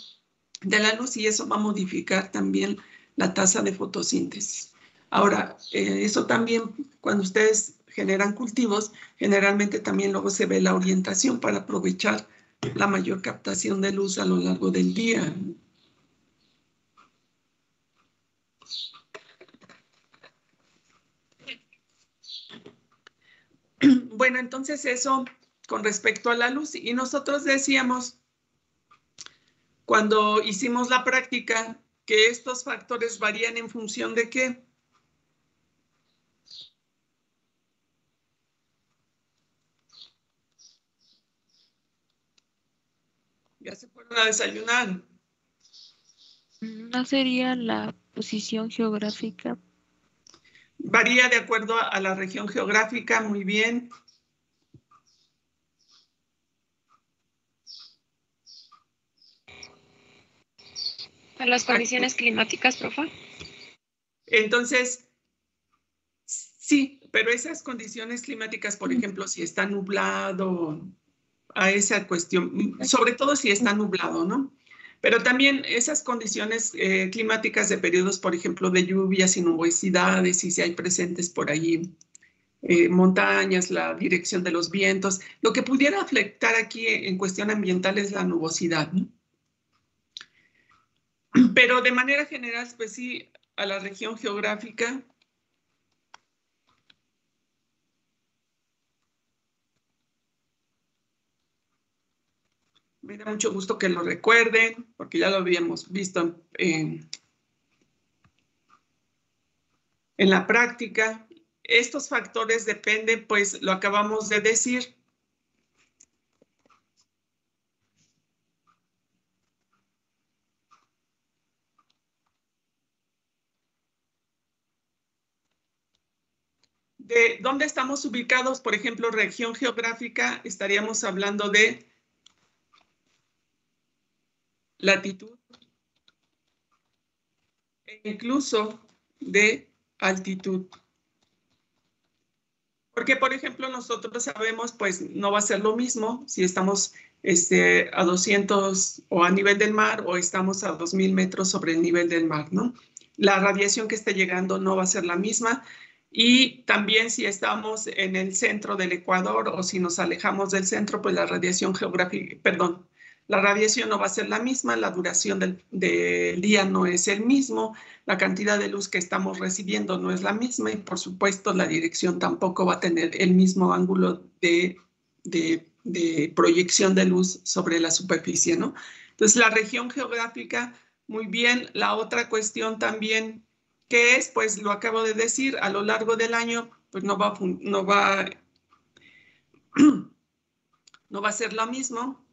de la luz y eso va a modificar también la tasa de fotosíntesis. Ahora, eso también cuando ustedes generan cultivos, generalmente también luego se ve la orientación para aprovechar la mayor captación de luz a lo largo del día. Bueno, entonces eso con respecto a la luz. Y nosotros decíamos, cuando hicimos la práctica, que estos factores varían en función de ¿qué? Ya se fueron a desayunar. ¿No sería la posición geográfica? Varía de acuerdo a la región geográfica, muy bien. ¿A las condiciones climáticas, profe? Entonces, sí, pero esas condiciones climáticas, por ejemplo, si está nublado, a esa cuestión, sobre todo si está nublado, ¿no? Pero también esas condiciones climáticas de periodos, por ejemplo, de lluvias y nubosidades, y si hay presentes por allí montañas, la dirección de los vientos. Lo que pudiera afectar aquí en cuestión ambiental es la nubosidad, ¿no? Pero de manera general, pues sí, a la región geográfica. Me da mucho gusto que lo recuerden, porque ya lo habíamos visto en la práctica. Estos factores dependen, pues lo acabamos de decir. De dónde estamos ubicados, por ejemplo, región geográfica, estaríamos hablando de latitud e incluso de altitud. Porque, por ejemplo, nosotros sabemos, pues no va a ser lo mismo si estamos a 200 o a nivel del mar o estamos a 2000 metros sobre el nivel del mar, ¿no? La radiación que esté llegando no va a ser la misma Y también si estamos en el centro del Ecuador o si nos alejamos del centro, pues la radiación geográfica, perdón, la radiación no va a ser la misma, la duración del día no es el mismo, la cantidad de luz que estamos recibiendo no es la misma y por supuesto la dirección tampoco va a tener el mismo ángulo de proyección de luz sobre la superficie, ¿no? Entonces la región geográfica, muy bien. La otra cuestión también, ¿qué es? Pues lo acabo de decir, a lo largo del año pues no va a ser lo mismo.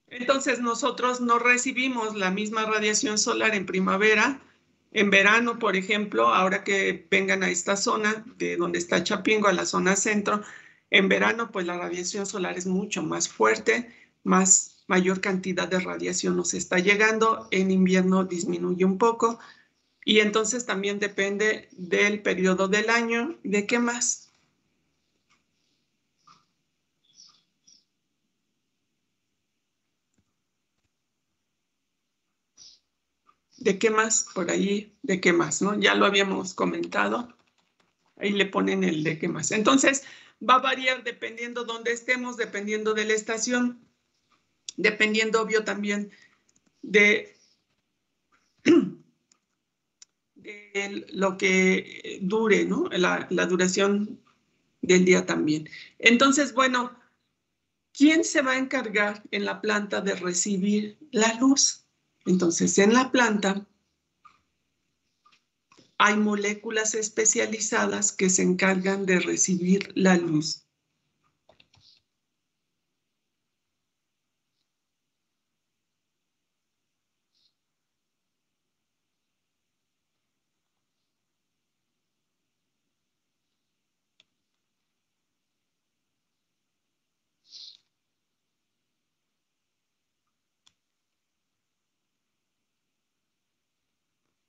Entonces nosotros no recibimos la misma radiación solar en primavera, en verano, por ejemplo, ahora que vengan a esta zona de donde está Chapingo, a la zona centro, en verano pues la radiación solar es mucho más fuerte, mayor cantidad de radiación nos está llegando, en invierno disminuye un poco y entonces también depende del periodo del año. ¿De qué más? ¿De qué más? Por ahí, ¿de qué más? ¿No? Ya lo habíamos comentado. Ahí le ponen el de qué más. Entonces, va a variar dependiendo dónde estemos, dependiendo de la estación, dependiendo, obvio, también de lo que dure, ¿no? La duración del día también. Entonces, bueno, ¿quién se va a encargar en la planta de recibir la luz? Entonces, en la planta hay moléculas especializadas que se encargan de recibir la luz.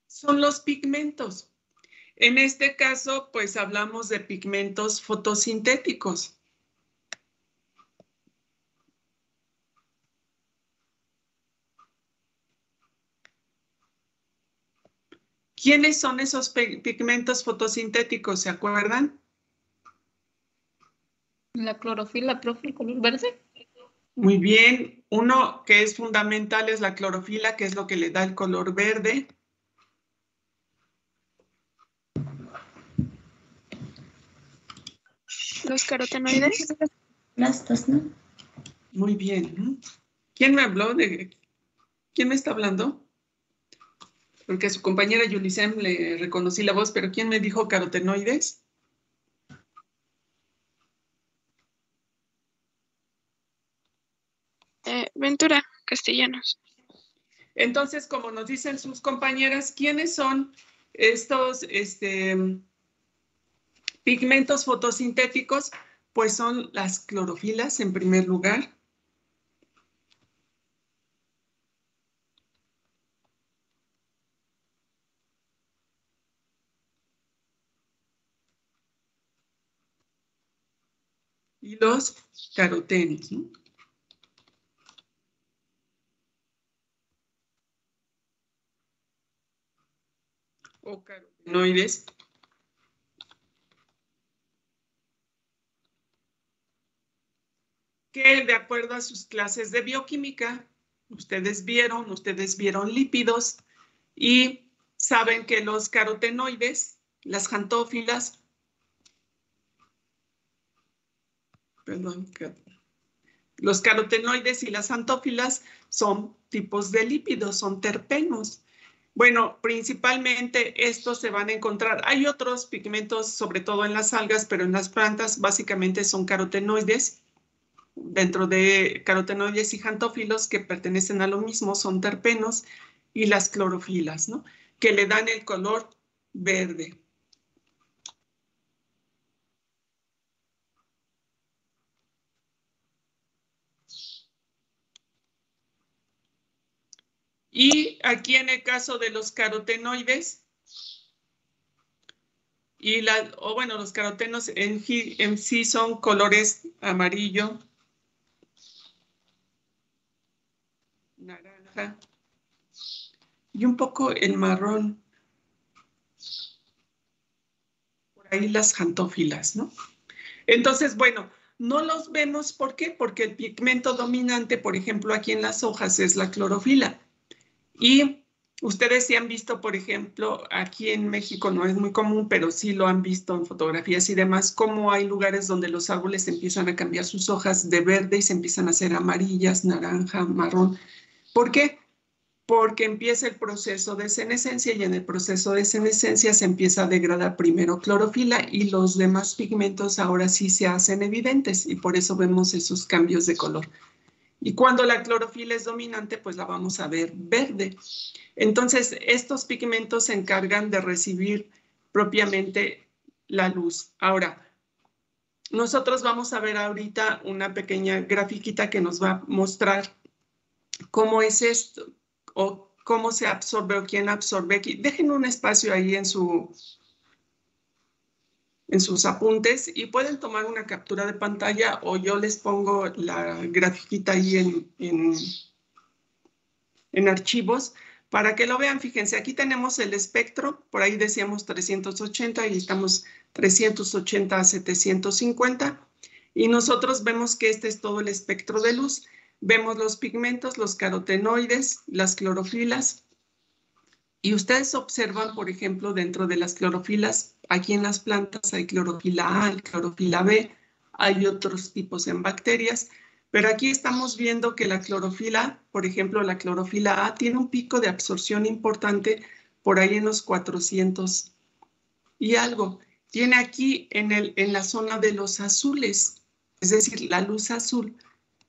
Son los pigmentos. En este caso, pues hablamos de pigmentos fotosintéticos. ¿Quiénes son esos pigmentos fotosintéticos? ¿Se acuerdan? La clorofila, profe, el color verde. Muy bien. Uno que es fundamental es la clorofila, que es lo que le da el color verde. Los carotenoides. Plastos, ¿no? Muy bien. ¿Quién me habló? ¿Quién me está hablando? Porque a su compañera Yulisem le reconocí la voz, pero ¿quién me dijo carotenoides? Ventura Castellanos. Entonces, como nos dicen sus compañeras, ¿quiénes son estos pigmentos fotosintéticos? Pues son las clorofilas en primer lugar. Y los carotenos, ¿no? O carotenoides. Que de acuerdo a sus clases de bioquímica, ustedes vieron lípidos y saben que los carotenoides, las xantófilas, los carotenoides y las xantófilas son tipos de lípidos, son terpenos. Bueno, principalmente estos se van a encontrar. Hay otros pigmentos, sobre todo en las algas, pero en las plantas básicamente son carotenoides. Dentro de carotenoides y xantófilos que pertenecen a lo mismo son terpenos y las clorofilas, ¿no? Que le dan el color verde. Y aquí en el caso de los carotenoides Y los carotenos en sí son colores amarillo, naranja y un poco el marrón. Por ahí las xantófilas, ¿no? Entonces, bueno, no los vemos, ¿por qué? Porque el pigmento dominante, por ejemplo, aquí en las hojas es la clorofila. Y ustedes sí han visto, por ejemplo, aquí en México no es muy común, pero sí lo han visto en fotografías y demás, cómo hay lugares donde los árboles empiezan a cambiar sus hojas de verde y se empiezan a hacer amarillas, naranja, marrón. ¿Por qué? Porque empieza el proceso de senescencia y en el proceso de senescencia se empieza a degradar primero clorofila y los demás pigmentos ahora sí se hacen evidentes y por eso vemos esos cambios de color. Y cuando la clorofila es dominante, pues la vamos a ver verde. Entonces, estos pigmentos se encargan de recibir propiamente la luz. Ahora, nosotros vamos a ver ahorita una pequeña grafiquita que nos va a mostrar cómo es esto, o cómo se absorbe o quién absorbe. Dejen un espacio ahí en sus apuntes y pueden tomar una captura de pantalla o yo les pongo la grafiquita ahí en archivos para que lo vean. Fíjense, aquí tenemos el espectro, por ahí decíamos 380 y estamos 380 a 750 y nosotros vemos que este es todo el espectro de luz. Vemos los pigmentos, los carotenoides, las clorofilas. Y ustedes observan, por ejemplo, dentro de las clorofilas, aquí en las plantas hay clorofila A, hay clorofila B, hay otros tipos en bacterias, pero aquí estamos viendo que la clorofila, por ejemplo, la clorofila A tiene un pico de absorción importante por ahí en los 400 y algo. Tiene aquí en la zona de los azules, es decir, la luz azul.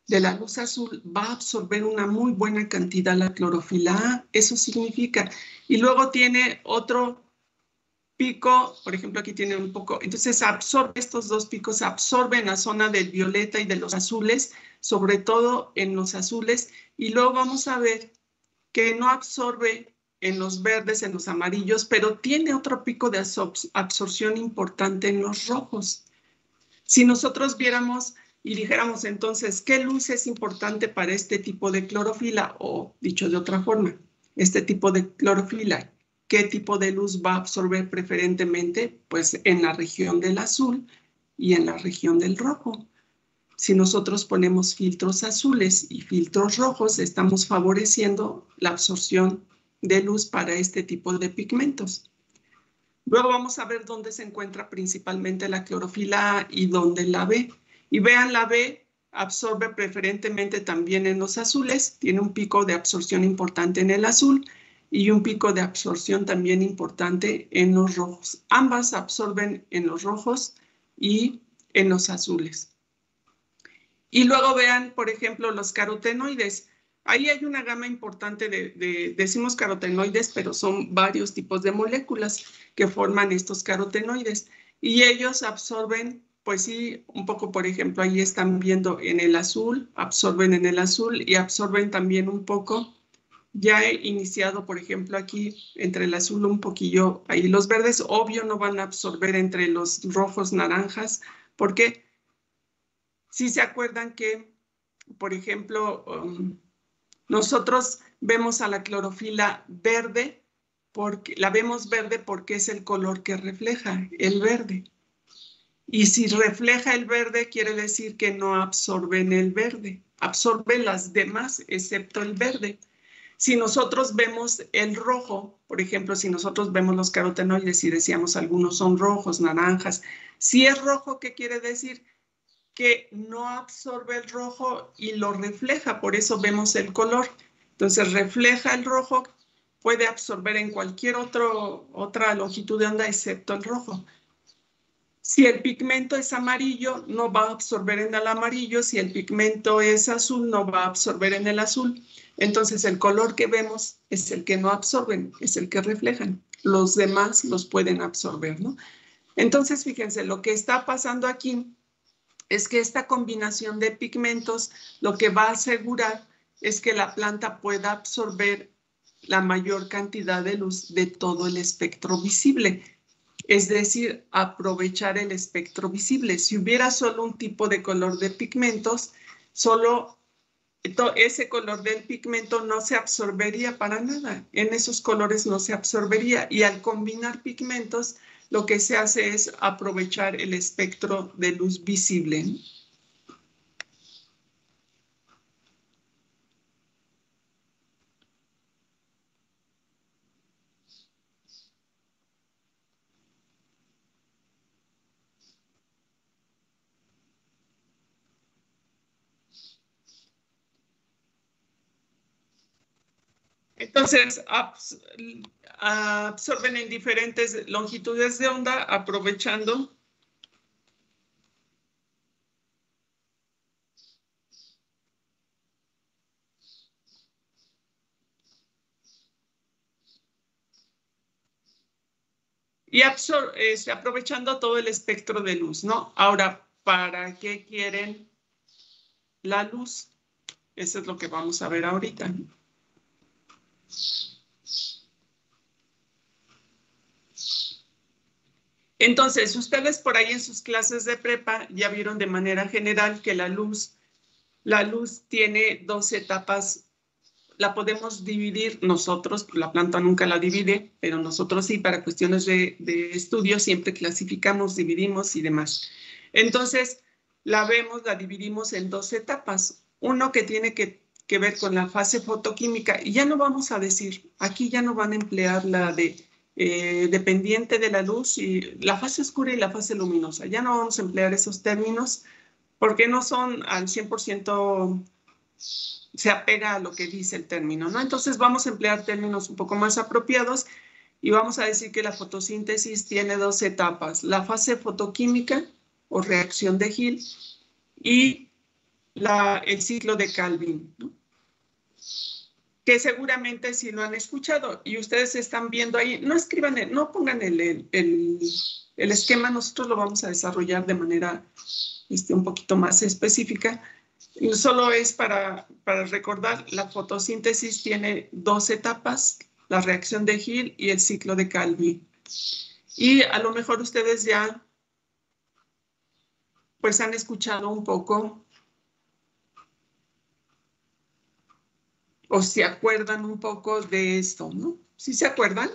De la luz azul va a absorber una muy buena cantidad la clorofila A, eso significa. Y luego tiene otro pico, por ejemplo, aquí tiene un poco, entonces absorbe estos dos picos, absorben la zona del violeta y de los azules, sobre todo en los azules, y luego vamos a ver que no absorbe en los verdes, en los amarillos, pero tiene otro pico de absorción importante en los rojos. Si nosotros viéramos y dijéramos entonces, ¿qué luz es importante para este tipo de clorofila? O dicho de otra forma, este tipo de clorofila, ¿qué tipo de luz va a absorber preferentemente? Pues en la región del azul y en la región del rojo. Si nosotros ponemos filtros azules y filtros rojos, estamos favoreciendo la absorción de luz para este tipo de pigmentos. Luego vamos a ver dónde se encuentra principalmente la clorofila A y dónde la B. Y vean, la B absorbe preferentemente también en los azules, tiene un pico de absorción importante en el azul y un pico de absorción también importante en los rojos. Ambas absorben en los rojos y en los azules. Y luego vean, por ejemplo, los carotenoides. Ahí hay una gama importante decimos carotenoides, pero son varios tipos de moléculas que forman estos carotenoides. Y ellos absorben, pues sí, un poco, por ejemplo, ahí están viendo en el azul, absorben en el azul y absorben también un poco. Ya he iniciado, por ejemplo, aquí entre el azul un poquillo, ahí los verdes, obvio, no van a absorber entre los rojos, naranjas, porque si se acuerdan que, por ejemplo, nosotros vemos a la clorofila verde, la vemos verde porque es el color que refleja, el verde. Y si refleja el verde, quiere decir que no absorben el verde, absorben las demás excepto el verde. Si nosotros vemos el rojo, por ejemplo, si nosotros vemos los carotenoides y decíamos algunos son rojos, naranjas, si es rojo, ¿qué quiere decir? Que no absorbe el rojo y lo refleja, por eso vemos el color. Entonces refleja el rojo, puede absorber en cualquier otra longitud de onda excepto el rojo. Si el pigmento es amarillo, no va a absorber en el amarillo. Si el pigmento es azul, no va a absorber en el azul. Entonces el color que vemos es el que no absorben, es el que reflejan. Los demás los pueden absorber, ¿no? Entonces, fíjense, lo que está pasando aquí es que esta combinación de pigmentos lo que va a asegurar es que la planta pueda absorber la mayor cantidad de luz de todo el espectro visible. es decir, aprovechar el espectro visible. Si hubiera solo un tipo de color de pigmentos, solo ese color del pigmento no se absorbería para nada. En esos colores no se absorbería. Y al combinar pigmentos, lo que se hace es aprovechar el espectro de luz visible. Entonces, absorben en diferentes longitudes de onda, aprovechando y aprovechando todo el espectro de luz, ¿no? Ahora, ¿para qué quieren la luz? Eso es lo que vamos a ver ahorita. Entonces, ustedes por ahí en sus clases de prepa ya vieron de manera general que la luz tiene 2 etapas. La podemos dividir nosotros, la planta nunca la divide, pero nosotros sí, para cuestiones de estudio siempre clasificamos, dividimos y demás. Entonces, la dividimos en 2 etapas. Uno que tiene que ver con la fase fotoquímica, y ya no vamos a decir, aquí ya no van a emplear la de dependiente de la luz, y la fase oscura y la fase luminosa. Ya no vamos a emplear esos términos porque no son al 100%, se apega a lo que dice el término, ¿no? Entonces vamos a emplear términos un poco más apropiados y vamos a decir que la fotosíntesis tiene 2 etapas, la fase fotoquímica o reacción de Hill y el ciclo de Calvin, ¿no? Que seguramente sí lo han escuchado y ustedes están viendo ahí. No escriban, no pongan el esquema, nosotros lo vamos a desarrollar de manera un poquito más específica. Solo es para recordar, la fotosíntesis tiene 2 etapas, la reacción de Hill y el ciclo de Calvin. Y a lo mejor ustedes ya pues han escuchado un poco o se acuerdan un poco de esto, ¿no? ¿Sí se acuerdan?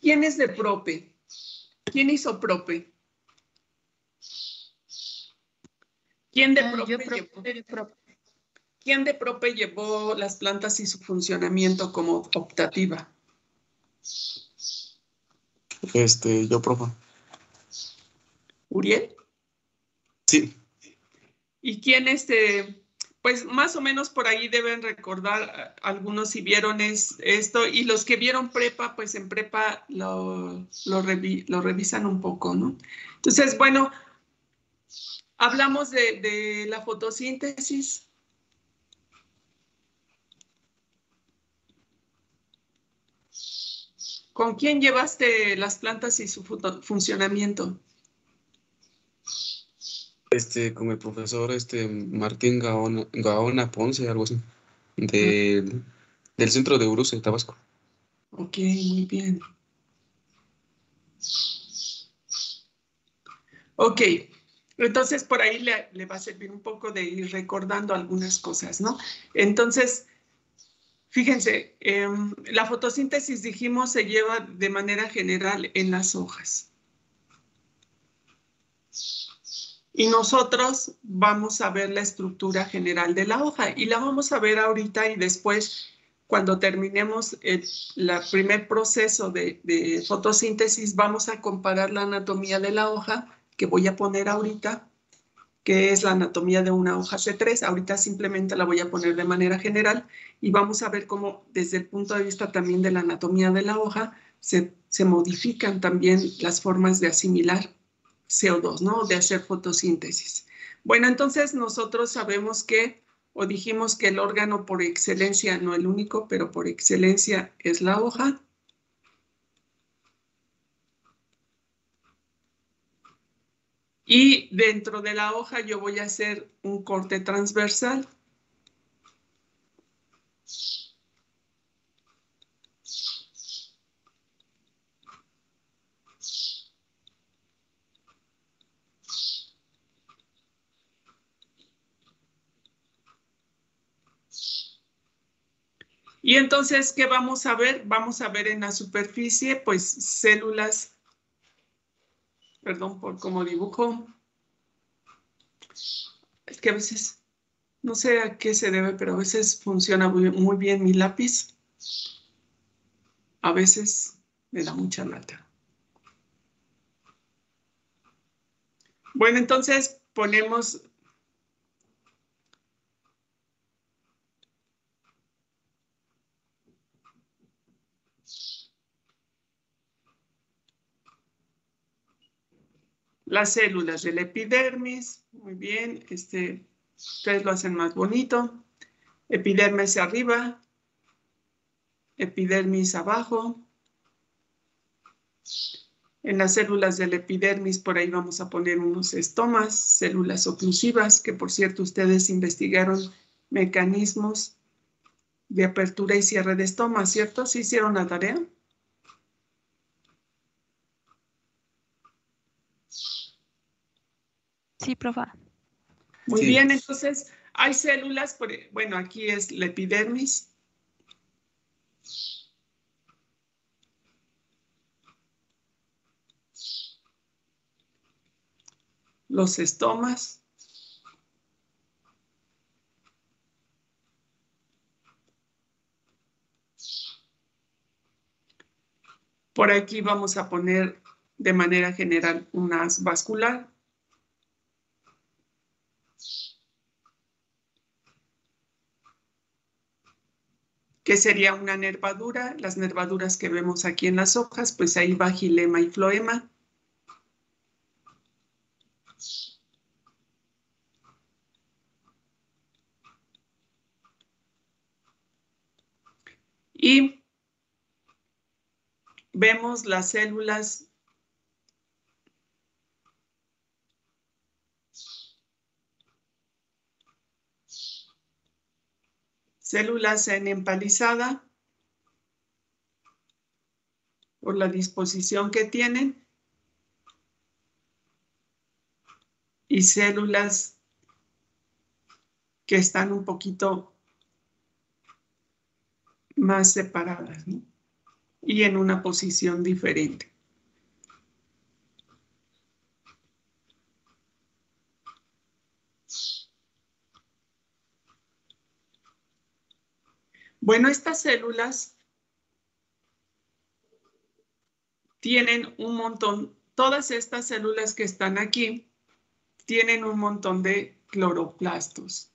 ¿Quién es de prope? ¿Quién hizo prope? ¿Quién de prope llevó las plantas y su funcionamiento como optativa? Yo, profe. ¿Uriel? Sí. ¿Y quién pues más o menos por ahí deben recordar algunos si vieron esto, y los que vieron prepa, pues en prepa lo revisan un poco, ¿no? Entonces, bueno, hablamos de la fotosíntesis. ¿Con quién llevaste las plantas y su funcionamiento? Con el profesor Martín Gaona Ponce, algo así, del centro de Uruse, Tabasco. Ok, muy bien. Ok, entonces por ahí le va a servir un poco de ir recordando algunas cosas, ¿no? Entonces, fíjense, la fotosíntesis, dijimos, se lleva de manera general en las hojas. Y nosotros vamos a ver la estructura general de la hoja y la vamos a ver ahorita, y después, cuando terminemos el primer proceso de fotosíntesis, vamos a comparar la anatomía de la hoja que voy a poner ahorita, que es la anatomía de una hoja C3. Ahorita simplemente la voy a poner de manera general y vamos a ver cómo desde el punto de vista también de la anatomía de la hoja se modifican también las formas de asimilar CO2, ¿no? De hacer fotosíntesis. Bueno, entonces nosotros sabemos o dijimos que el órgano por excelencia, no el único, pero por excelencia es la hoja. Y dentro de la hoja yo voy a hacer un corte transversal. Y entonces, ¿qué vamos a ver? Vamos a ver en la superficie, pues, células, perdón por cómo dibujo. Es que a veces, no sé a qué se debe, pero a veces funciona muy bien mi lápiz. A veces me da mucha lata. Bueno, entonces ponemos las células del epidermis. Muy bien, ustedes lo hacen más bonito. Epidermis arriba, epidermis abajo. En las células del epidermis, por ahí vamos a poner unos estomas, células oclusivas, que por cierto ustedes investigaron mecanismos de apertura y cierre de estomas, ¿cierto? ¿Sí hicieron la tarea? Sí, profa. Muy Sí. bien, entonces hay células, bueno, aquí es la epidermis. Los estomas. Por aquí vamos a poner de manera general un haz vascular. Que sería una nervadura. Las nervaduras que vemos aquí en las hojas, pues ahí va xilema y floema. Y vemos las células en empalizada por la disposición que tienen y células que están un poquito más separadas, ¿no? Y en una posición diferente. Bueno, estas células tienen un montón, todas estas células que están aquí tienen un montón de cloroplastos.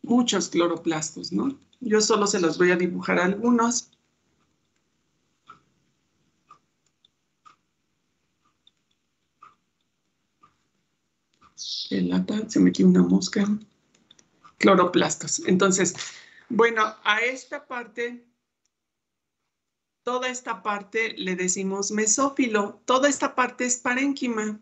Muchos cloroplastos, ¿no? Yo solo se los voy a dibujar algunos. En lata se metió una mosca. Cloroplastos. Entonces, bueno, a esta parte, toda esta parte le decimos mesófilo. Toda esta parte es parénquima.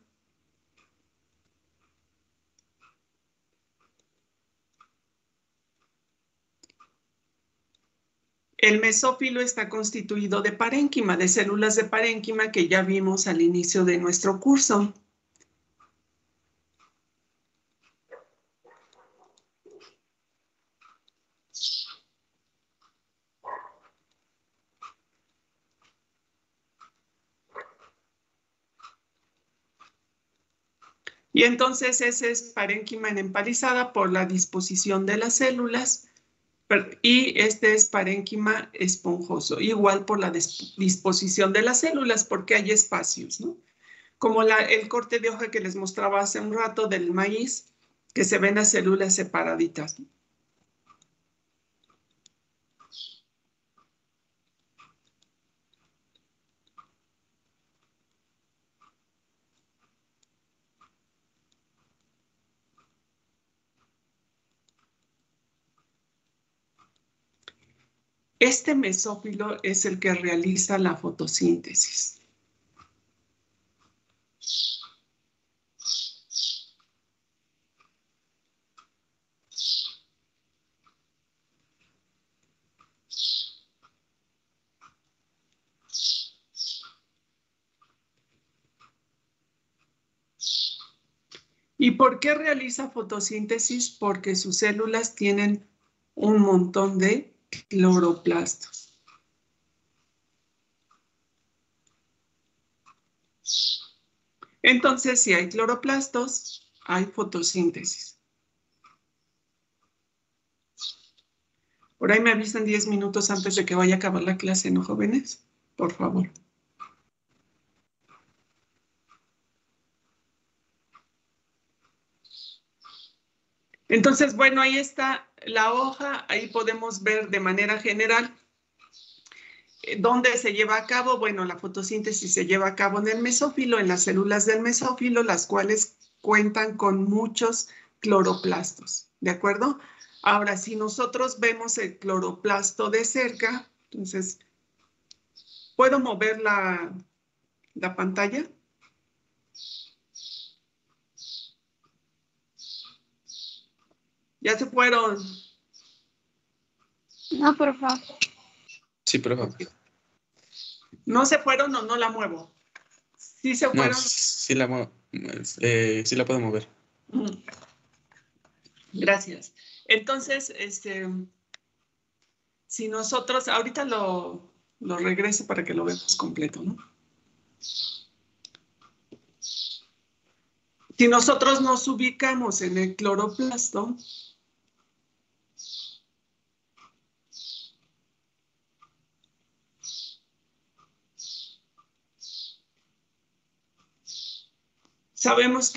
El mesófilo está constituido de parénquima, de células de parénquima que ya vimos al inicio de nuestro curso. Y entonces ese es parénquima en empalizada por la disposición de las células y este es parénquima esponjoso, igual por la disposición de las células porque hay espacios, ¿no? Como el corte de hoja que les mostraba hace un rato del maíz, que se ven las células separaditas. Este mesófilo es el que realiza la fotosíntesis. ¿Y por qué realiza fotosíntesis? Porque sus células tienen un montón de cloroplastos. Entonces, si hay cloroplastos, hay fotosíntesis. Por ahí me avisan 10 minutos antes de que vaya a acabar la clase, ¿no, jóvenes? Por favor. Entonces, bueno, ahí está la hoja, ahí podemos ver de manera general dónde se lleva a cabo. Bueno, la fotosíntesis se lleva a cabo en el mesófilo, en las células del mesófilo, las cuales cuentan con muchos cloroplastos, ¿de acuerdo? Ahora, si nosotros vemos el cloroplasto de cerca, entonces, ¿puedo mover la pantalla? Ya se fueron. No, por favor. Sí, profe. ¿No se fueron o no la muevo? ¿Sí se No, fueron? sí la puedo mover. Gracias. Entonces, si nosotros, ahorita lo regreso para que lo veamos completo, ¿no? Si nosotros nos ubicamos en el cloroplasto, sabemos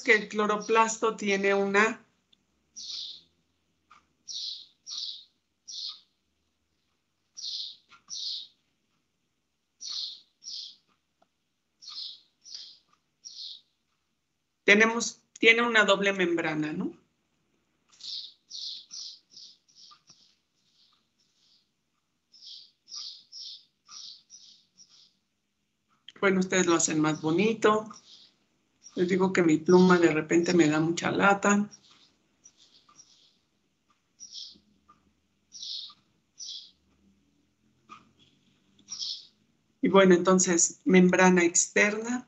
que el cloroplasto tiene una tiene una doble membrana, ¿no? Bueno, ustedes lo hacen más bonito. Les digo que mi pluma de repente me da mucha lata. Y bueno, entonces, membrana externa.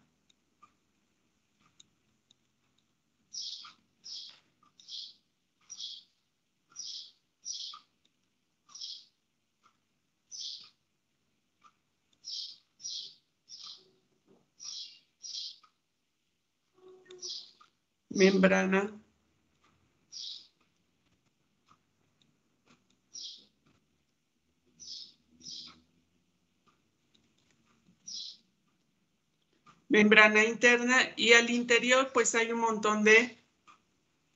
Membrana interna, y al interior pues hay un montón de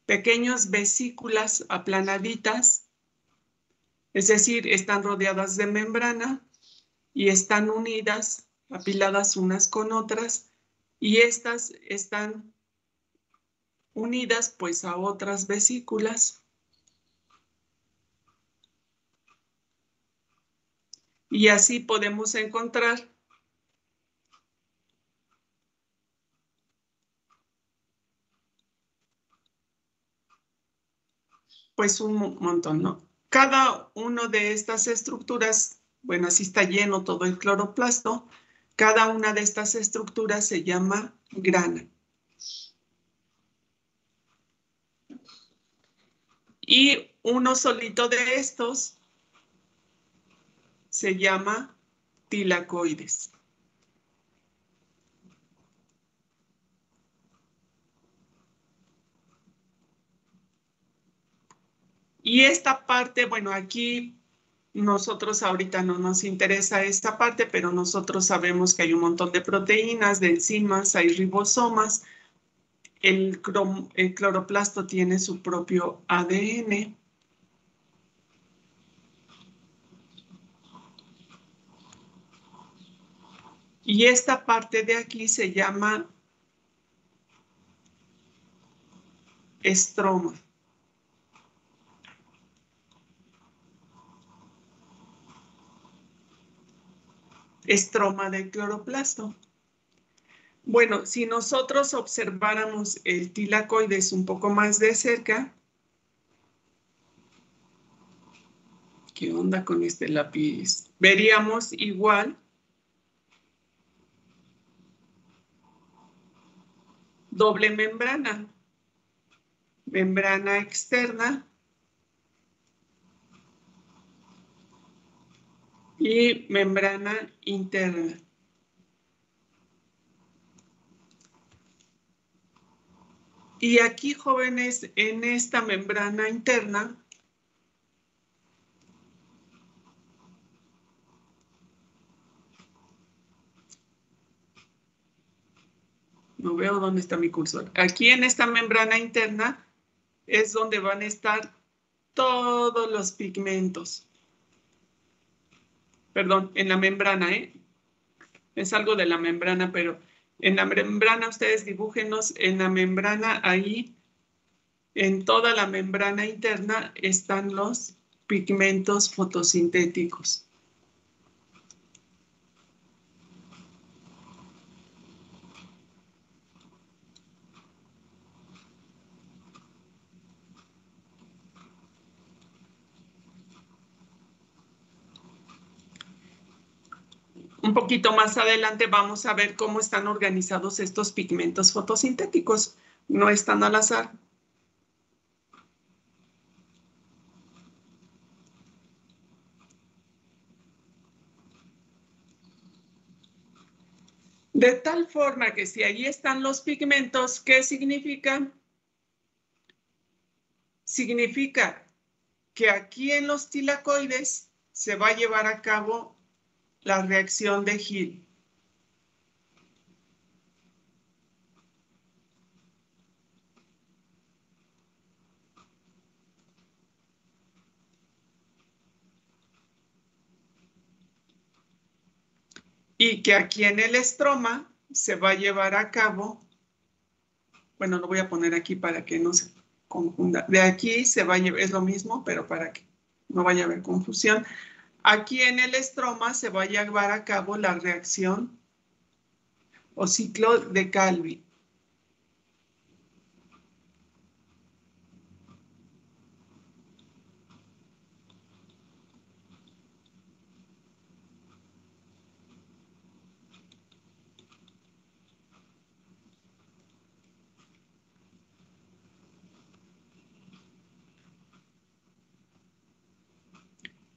pequeñas vesículas aplanaditas, es decir, están rodeadas de membrana y están unidas, apiladas unas con otras, y estas están unidas pues a otras vesículas. Y así podemos encontrar pues un montón, ¿no? Cada una de estas estructuras, bueno, así está lleno todo el cloroplasto, cada una de estas estructuras se llama grana. Y uno solito de estos se llama tilacoides. Y esta parte, bueno, aquí nosotros ahorita no nos interesa esta parte, pero nosotros sabemos que hay un montón de proteínas, de enzimas, hay ribosomas. El cloroplasto tiene su propio ADN. Y esta parte de aquí se llama estroma. Estroma del cloroplasto. Bueno, si nosotros observáramos el tilacoides un poco más de cerca, ¿Qué onda con este lápiz? Veríamos igual doble membrana. Membrana externa y membrana interna. Y aquí, jóvenes, en esta membrana interna, no veo dónde está mi cursor. Aquí en esta membrana interna es donde van a estar todos los pigmentos. Perdón, en la membrana, es algo de la membrana, pero en la membrana ustedes dibújenos, en la membrana ahí, en toda la membrana interna están los pigmentos fotosintéticos. Un poquito más adelante vamos a ver cómo están organizados estos pigmentos fotosintéticos. No están al azar. De tal forma que si allí están los pigmentos, ¿qué significa? Significa que aquí en los tilacoides se va a llevar a cabo la reacción de Hill. Y que aquí en el estroma se va a llevar a cabo, bueno, lo voy a poner aquí para que no se confunda. De aquí se va a llevar, es lo mismo, pero para que no vaya a haber confusión. Aquí en el estroma se va a llevar a cabo la reacción o ciclo de Calvi.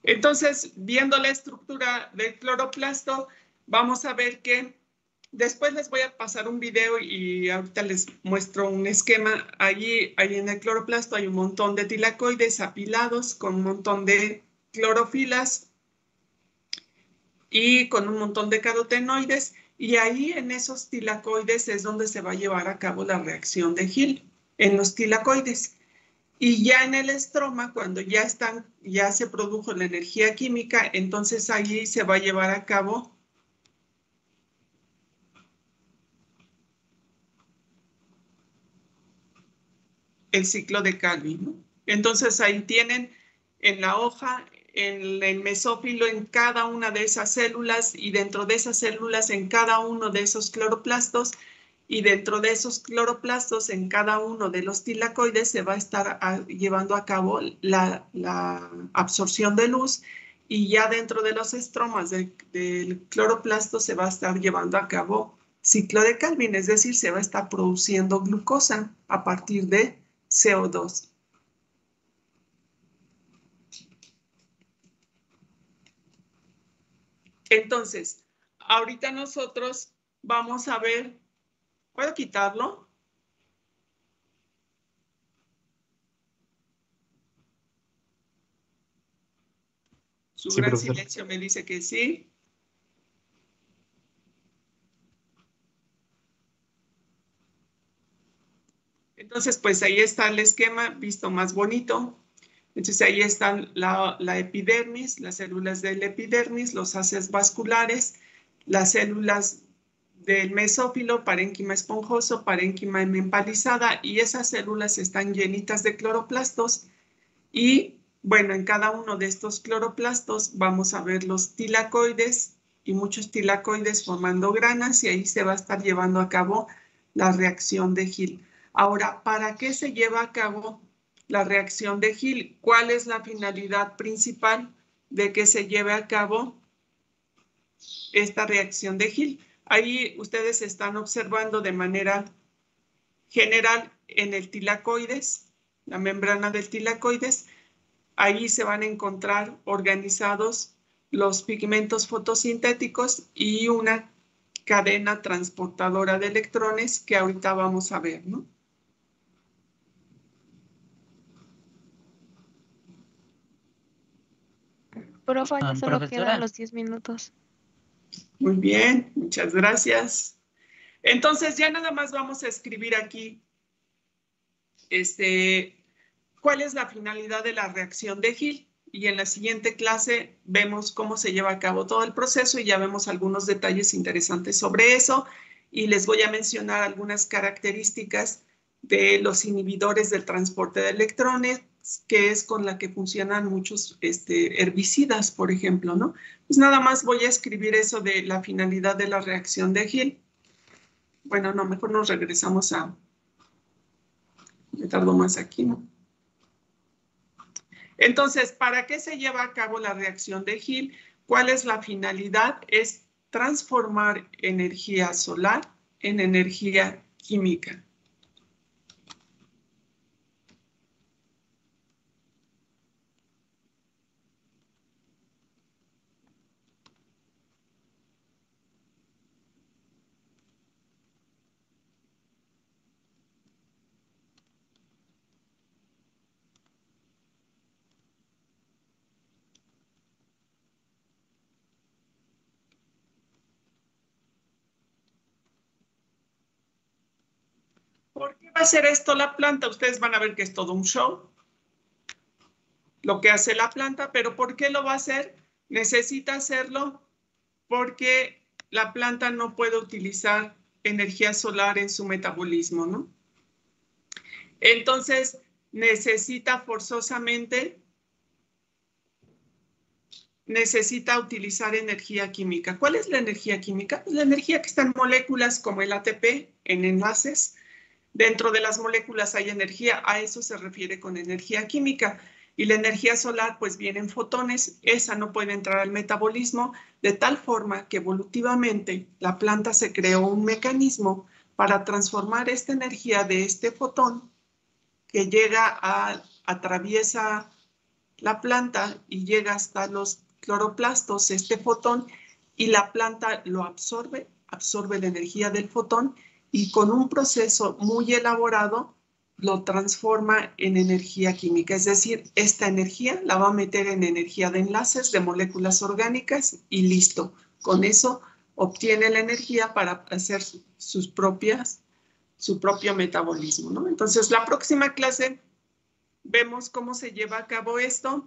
Entonces, viendo la estructura del cloroplasto, vamos a ver que después les voy a pasar un video y ahorita les muestro un esquema. Ahí en el cloroplasto hay un montón de tilacoides apilados con un montón de clorofilas y con un montón de carotenoides. Y ahí en esos tilacoides es donde se va a llevar a cabo la reacción de Hill, en los tilacoides. Y ya en el estroma, cuando ya se produjo la energía química, entonces ahí se va a llevar a cabo el ciclo de Calvi, ¿no? Entonces ahí tienen en la hoja, en el mesófilo, en cada una de esas células y dentro de esas células, en cada uno de esos cloroplastos, y dentro de esos cloroplastos, en cada uno de los tilacoides, se va a estar llevando a cabo la absorción de luz, y ya dentro de los estromas del cloroplasto se va a estar llevando a cabo ciclo de Calvin, es decir, se va a estar produciendo glucosa a partir de CO2. Entonces, ahorita nosotros vamos a ver. ¿Puedo quitarlo? Su Sí, gran profesor. silencio me dice que sí. Entonces, pues ahí está el esquema visto más bonito. Entonces ahí están la epidermis, las células del epidermis, los haces vasculares, las células del mesófilo, parénquima esponjoso, parénquima empalizada, y esas células están llenitas de cloroplastos. Y bueno, en cada uno de estos cloroplastos vamos a ver los tilacoides y muchos tilacoides formando granas, y ahí se va a estar llevando a cabo la reacción de Hill. Ahora, ¿para qué se lleva a cabo la reacción de Hill? ¿Cuál es la finalidad principal? de que se lleve a cabo esta reacción de Hill. Ahí ustedes están observando de manera general en el tilacoides, la membrana del tilacoides. Ahí se van a encontrar organizados los pigmentos fotosintéticos y una cadena transportadora de electrones que ahorita vamos a ver, ¿no? Profe, ya solo profesora. quedan los 10 minutos. Muy bien, muchas gracias. Entonces ya nada más vamos a escribir aquí cuál es la finalidad de la reacción de Hill. Y en la siguiente clase vemos cómo se lleva a cabo todo el proceso y ya vemos algunos detalles interesantes sobre eso. Y les voy a mencionar algunas características de los inhibidores del transporte de electrones, que es con la que funcionan muchos herbicidas, por ejemplo, ¿no? Pues nada más voy a escribir eso de la finalidad de la reacción de Hill. Bueno, no, mejor nos regresamos a... Me tardo más aquí, ¿no? Entonces, ¿para qué se lleva a cabo la reacción de Hill? ¿Cuál es la finalidad? Es transformar energía solar en energía química. ¿Por qué va a hacer esto la planta? Ustedes van a ver que es todo un show, lo que hace la planta, pero ¿por qué lo va a hacer? Necesita hacerlo porque la planta no puede utilizar energía solar en su metabolismo, ¿no? Entonces, necesita forzosamente utilizar energía química. ¿Cuál es la energía química? Pues la energía que está en moléculas como el ATP, en enlaces. Dentro de las moléculas hay energía, a eso se refiere con energía química. Y la energía solar, pues viene en fotones, esa no puede entrar al metabolismo, de tal forma que evolutivamente la planta se creó un mecanismo para transformar esta energía de este fotón que atraviesa la planta y llega hasta los cloroplastos, este fotón, y la planta lo absorbe la energía del fotón y con un proceso muy elaborado lo transforma en energía química. Es decir, esta energía la va a meter en energía de enlaces de moléculas orgánicas y listo. Con eso obtiene la energía para hacer su propio metabolismo, ¿no? Entonces, la próxima clase vemos cómo se lleva a cabo esto.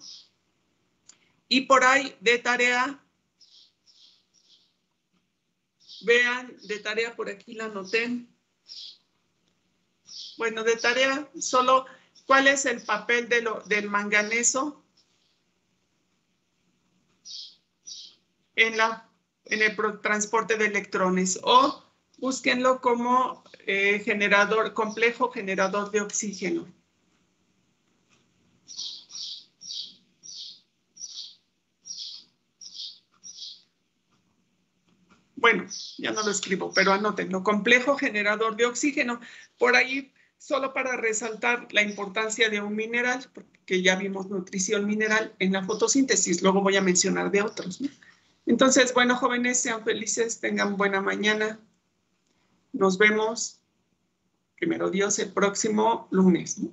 Y por ahí, de tarea, vean, de tarea por aquí la anoté. Bueno, de tarea, solo cuál es el papel del manganeso en el transporte de electrones, o búsquenlo como complejo generador de oxígeno. Bueno, ya no lo escribo, pero anótenlo. Complejo generador de oxígeno. Por ahí, solo para resaltar la importancia de un mineral, porque ya vimos nutrición mineral en la fotosíntesis. Luego voy a mencionar de otros, ¿no? Entonces, bueno, jóvenes, sean felices, tengan buena mañana. Nos vemos, primero Dios, el próximo lunes, ¿no?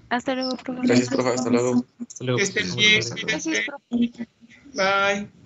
Hasta luego, profe. Gracias, profe. Hasta luego. Que estén bien. Gracias, profe. Bye.